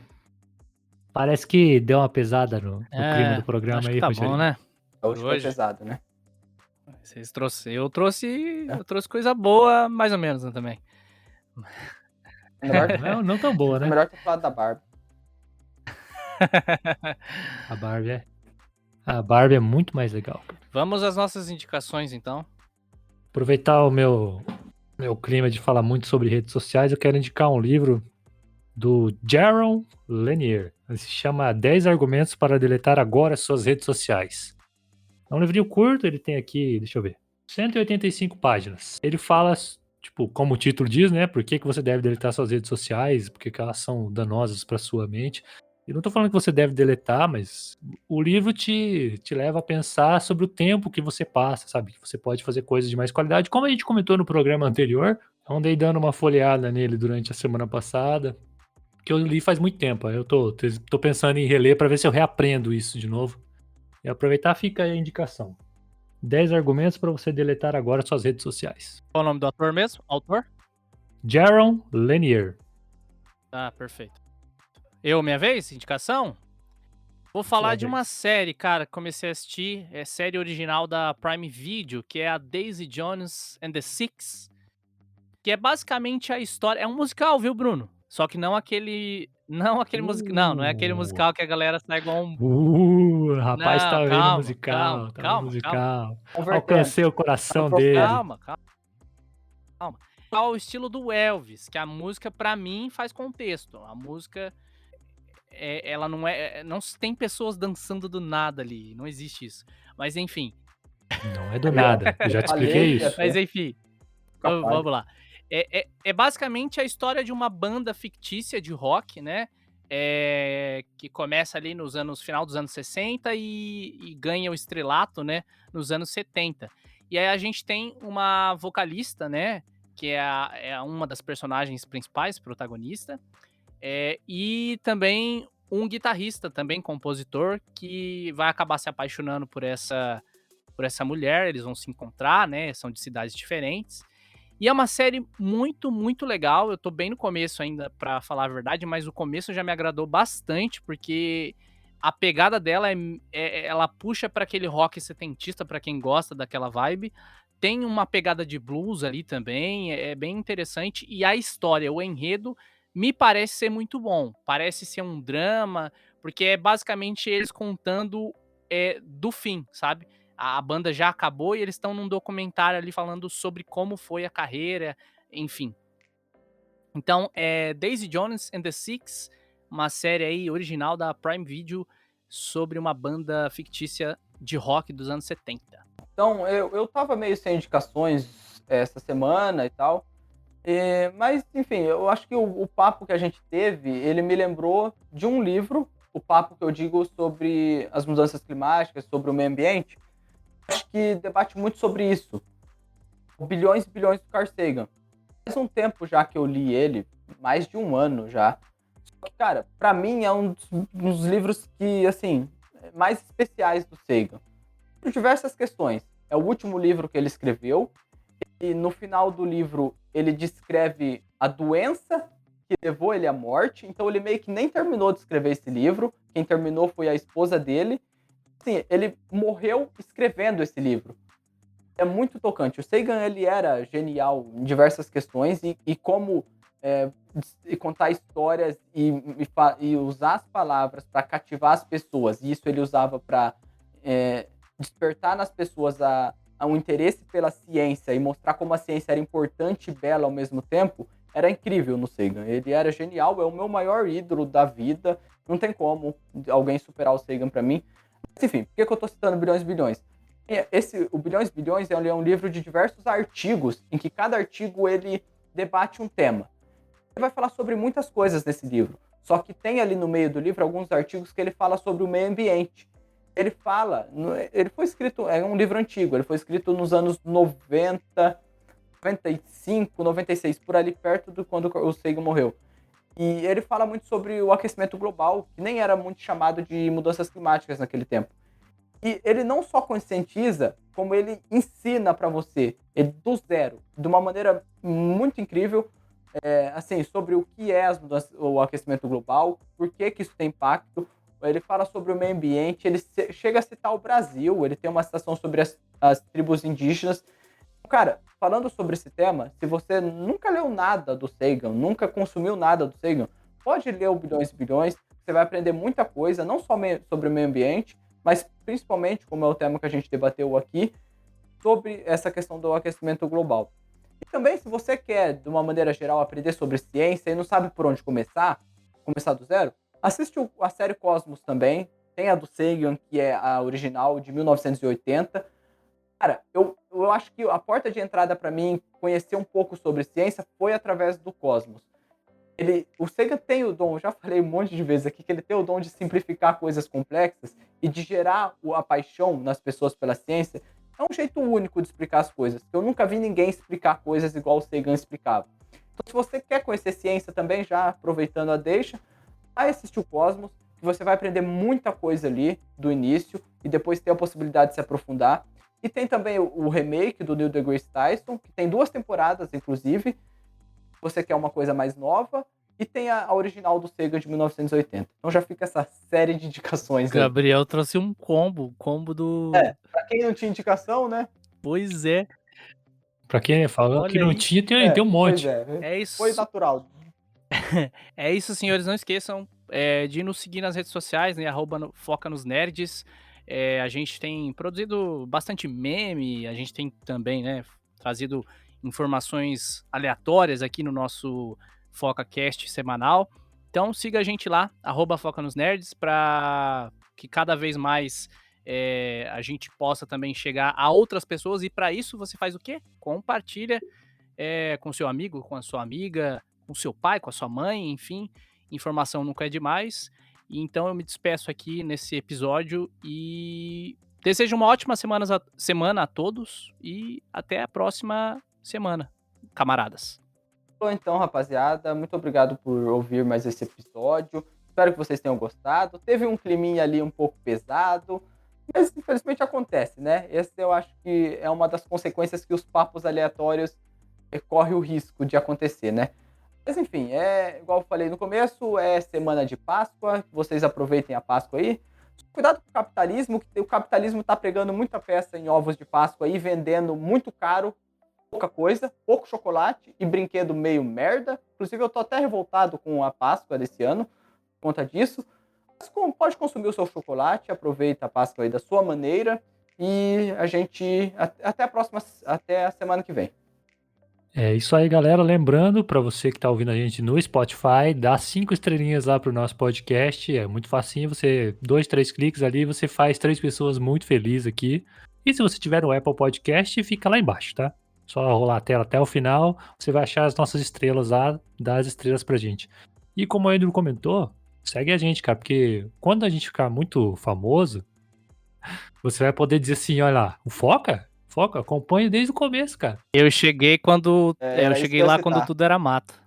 S1: Parece que deu uma pesada no clima do programa
S3: acho
S1: aí,
S3: que tá
S1: Rogério.
S3: bom, né?
S2: Hoje foi
S3: Hoje.
S2: pesado, né?
S3: Vocês trouxeram. Eu trouxe coisa boa, mais ou menos, né, também.
S2: Melhor,
S1: Não tão boa, né?
S2: melhor ter falado da Barbie.
S1: A Barbie é muito mais legal.
S3: Vamos às nossas indicações, então.
S1: Aproveitar o meu clima de falar muito sobre redes sociais, eu quero indicar um livro do Jaron Lanier. Ele se chama 10 argumentos para deletar agora suas redes sociais. É um livrinho curto, ele tem aqui, deixa eu ver, 185 páginas. Ele fala, tipo, como o título diz, né, por que você deve deletar suas redes sociais, porque elas são danosas para sua mente. Eu não tô falando que você deve deletar, mas o livro te leva a pensar sobre o tempo que você passa, sabe? Que você pode fazer coisas de mais qualidade. Como a gente comentou no programa anterior, eu andei dando uma folheada nele durante a semana passada, que eu li faz muito tempo. Eu tô pensando em reler para ver se eu reaprendo isso de novo. E aproveitar, fica aí a indicação. 10 argumentos para você deletar agora suas redes sociais.
S3: Qual o nome do ator mesmo? Autor?
S1: Jaron Lanier.
S3: Tá, perfeito. Minha vez? Indicação? Vou falar de uma série, cara, que comecei a assistir. É série original da Prime Video, que é a Daisy Jones and the Six. Que é basicamente a história... É um musical, viu, Bruno? Só que não aquele musical... Não é aquele musical que a galera sai igual um...
S1: Rapaz,
S3: Não,
S1: tá vendo
S3: calma,
S1: musical.
S3: calma.
S1: Musical.
S2: Convertendo.
S1: Alcancei o coração dele.
S3: Calma. Ao estilo do Elvis, que a música, pra mim, faz contexto. A música, ela não é... Não tem pessoas dançando do nada ali, não existe isso. Mas, enfim.
S1: Não é do nada, eu já te expliquei isso.
S3: Mas, enfim, vamos lá. É basicamente a história de uma banda fictícia de rock, né? Que começa ali final dos anos 60 e ganha o estrelato, né? Nos anos 70. E aí a gente tem uma vocalista, né? Que é uma das personagens principais, protagonista. E também um guitarrista também, compositor, que vai acabar se apaixonando por essa mulher, eles vão se encontrar, né? São de cidades diferentes. E é uma série muito, muito legal. Eu tô bem no começo ainda, pra falar a verdade, mas o começo já me agradou bastante, porque a pegada dela ela puxa pra aquele rock setentista, pra quem gosta daquela vibe. Tem uma pegada de blues ali também, é bem interessante. E a história, o enredo, me parece ser muito bom. Parece ser um drama, porque é basicamente eles contando do fim, sabe? A banda já acabou e eles estão num documentário ali falando sobre como foi a carreira, enfim. Então, é Daisy Jones and the Six, uma série aí original da Prime Video sobre uma banda fictícia de rock dos anos 70.
S2: Então, eu tava meio sem indicações essa semana e tal. Mas, enfim, eu acho que o papo que a gente teve, ele me lembrou de um livro, o papo que eu digo sobre as mudanças climáticas, sobre o meio ambiente. Acho que debate muito sobre isso. Bilhões e bilhões do Carl Sagan. Faz um tempo já que eu li ele, mais de um ano já. Só que, cara, pra mim é um dos livros que, assim, mais especiais do Sagan. Por diversas questões. É o último livro que ele escreveu. E no final do livro ele descreve a doença que levou ele à morte. Então ele meio que nem terminou de escrever esse livro. Quem terminou foi a esposa dele. Assim, ele morreu escrevendo esse livro. É muito tocante. O Sagan, ele era genial em diversas questões e como contar histórias e usar as palavras para cativar as pessoas. E isso ele usava para despertar nas pessoas um interesse pela ciência e mostrar como a ciência era importante e bela ao mesmo tempo, era incrível no Sagan. Ele era genial, é o meu maior ídolo da vida. Não tem como alguém superar o Sagan para mim. Mas, enfim, por que eu tô citando Bilhões e Bilhões? O Bilhões e Bilhões é um livro de diversos artigos, em que cada artigo ele debate um tema. Ele vai falar sobre muitas coisas nesse livro. Só que tem ali no meio do livro alguns artigos que ele fala sobre o meio ambiente. Ele foi escrito, é um livro antigo, ele foi escrito nos anos 90, 95, 96, por ali perto de quando o Sagan morreu. E ele fala muito sobre o aquecimento global, que nem era muito chamado de mudanças climáticas naquele tempo. E ele não só conscientiza, como ele ensina para você, do zero, de uma maneira muito incrível, assim, sobre o que é o aquecimento global, por que isso tem impacto. Ele fala sobre o meio ambiente, ele chega a citar o Brasil, ele tem uma citação sobre as tribos indígenas. Cara, falando sobre esse tema, se você nunca leu nada do Sagan, nunca consumiu nada do Sagan, pode ler o Bilhões e Bilhões, você vai aprender muita coisa, não só sobre o meio ambiente, mas principalmente, como é o tema que a gente debateu aqui, sobre essa questão do aquecimento global. E também, se você quer, de uma maneira geral, aprender sobre ciência e não sabe por onde começar do zero, assiste a série Cosmos também. Tem a do Sagan, que é a original, de 1980. Cara, eu acho que a porta de entrada para mim conhecer um pouco sobre ciência foi através do Cosmos. O Sagan tem o dom, já falei um monte de vezes aqui, que ele tem o dom de simplificar coisas complexas e de gerar a paixão nas pessoas pela ciência. É um jeito único de explicar as coisas. Eu nunca vi ninguém explicar coisas igual o Sagan explicava. Então, se você quer conhecer ciência também, já aproveitando a deixa, vai assistir o Cosmos, que você vai aprender muita coisa ali do início e depois ter a possibilidade de se aprofundar. E tem também o remake do Neil deGrasse Tyson, que tem 2 temporadas, inclusive, se você quer uma coisa mais nova, e tem a original do Sagan de 1980. Então já fica essa série de indicações aí.
S3: Gabriel trouxe um combo do...
S2: Pra quem não tinha indicação, né?
S3: Pois é.
S1: Pra quem falou
S3: Olha
S1: que não
S3: aí.
S1: tinha, tem um monte.
S3: É isso.
S2: Foi natural.
S3: É isso, senhores. Não esqueçam de nos seguir nas redes sociais, né? @Foca nos Nerds. A gente tem produzido bastante meme, a gente tem também, né, trazido informações aleatórias aqui no nosso FocaCast semanal. Então siga a gente lá, @Foca nos Nerds, para que cada vez mais a gente possa também chegar a outras pessoas. E para isso você faz o quê? Compartilha com seu amigo, com a sua amiga, com seu pai, com a sua mãe, enfim. Informação nunca é demais. Então eu me despeço aqui nesse episódio e desejo uma ótima semana a todos e até a próxima semana, camaradas.
S2: Então, rapaziada, muito obrigado por ouvir mais esse episódio. Espero que vocês tenham gostado. Teve um climinha ali um pouco pesado, mas infelizmente acontece, né? Esse eu acho que é uma das consequências que os papos aleatórios correm o risco de acontecer, né? Mas enfim, igual eu falei no começo, é semana de Páscoa, vocês aproveitem a Páscoa aí. Cuidado com o capitalismo, que o capitalismo tá pregando muita peça em ovos de Páscoa aí, vendendo muito caro, pouca coisa, pouco chocolate e brinquedo meio merda. Inclusive eu tô até revoltado com a Páscoa desse ano, por conta disso. Mas pode consumir o seu chocolate, aproveita a Páscoa aí da sua maneira e a gente, até a semana que vem.
S1: É isso aí, galera. Lembrando, para você que tá ouvindo a gente no Spotify, dá 5 estrelinhas lá pro nosso podcast. É muito facinho, 2, 3 cliques ali, você faz 3 pessoas muito felizes aqui. E se você tiver no Apple Podcast, fica lá embaixo, tá? Só rolar a tela até o final, você vai achar as nossas estrelas lá, dá as estrelas pra gente. E como o Andrew comentou, segue a gente, cara, porque quando a gente ficar muito famoso, você vai poder dizer assim, olha lá, o Foca, acompanha desde o começo, cara.
S3: Eu cheguei quando. Eu cheguei lá quando tudo era mato.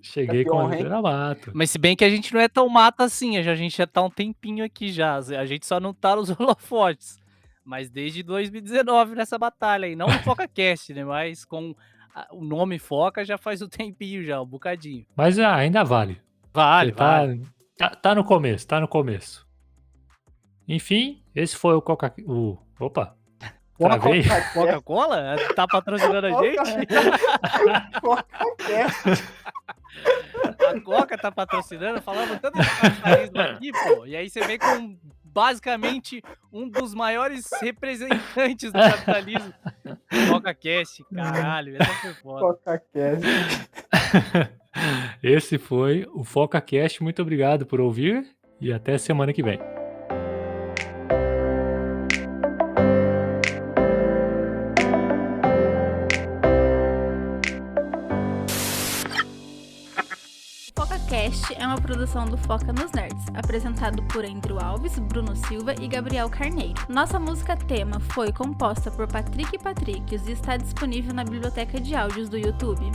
S1: Cheguei quando tudo era mato.
S3: Mas se bem que a gente não é tão mato assim, a gente já tá um tempinho aqui já. A gente só não tá nos holofotes. Mas desde 2019 nessa batalha aí. Não no FocaCast, né? Mas com o nome Foca já faz um tempinho já, um bocadinho.
S1: Mas ainda vale.
S3: Vale.
S1: Tá no começo. Enfim, esse foi o Opa! Travei.
S3: Coca-Cola? Tá patrocinando a gente? A Coca tá patrocinando? Falamos tanto de capitalismo aqui, pô. E aí você vem com basicamente um dos maiores representantes do capitalismo. CocaCast, caralho. Essa foi foda.
S2: CocaCast.
S1: Esse foi o FocaCast. Muito obrigado por ouvir e até semana que vem.
S8: FocaCast é uma produção do Foca nos Nerds, apresentado por Andrew Alves, Bruno Silva e Gabriel Carneiro. Nossa música tema foi composta por Patrick Patricios e está disponível na biblioteca de áudios do YouTube.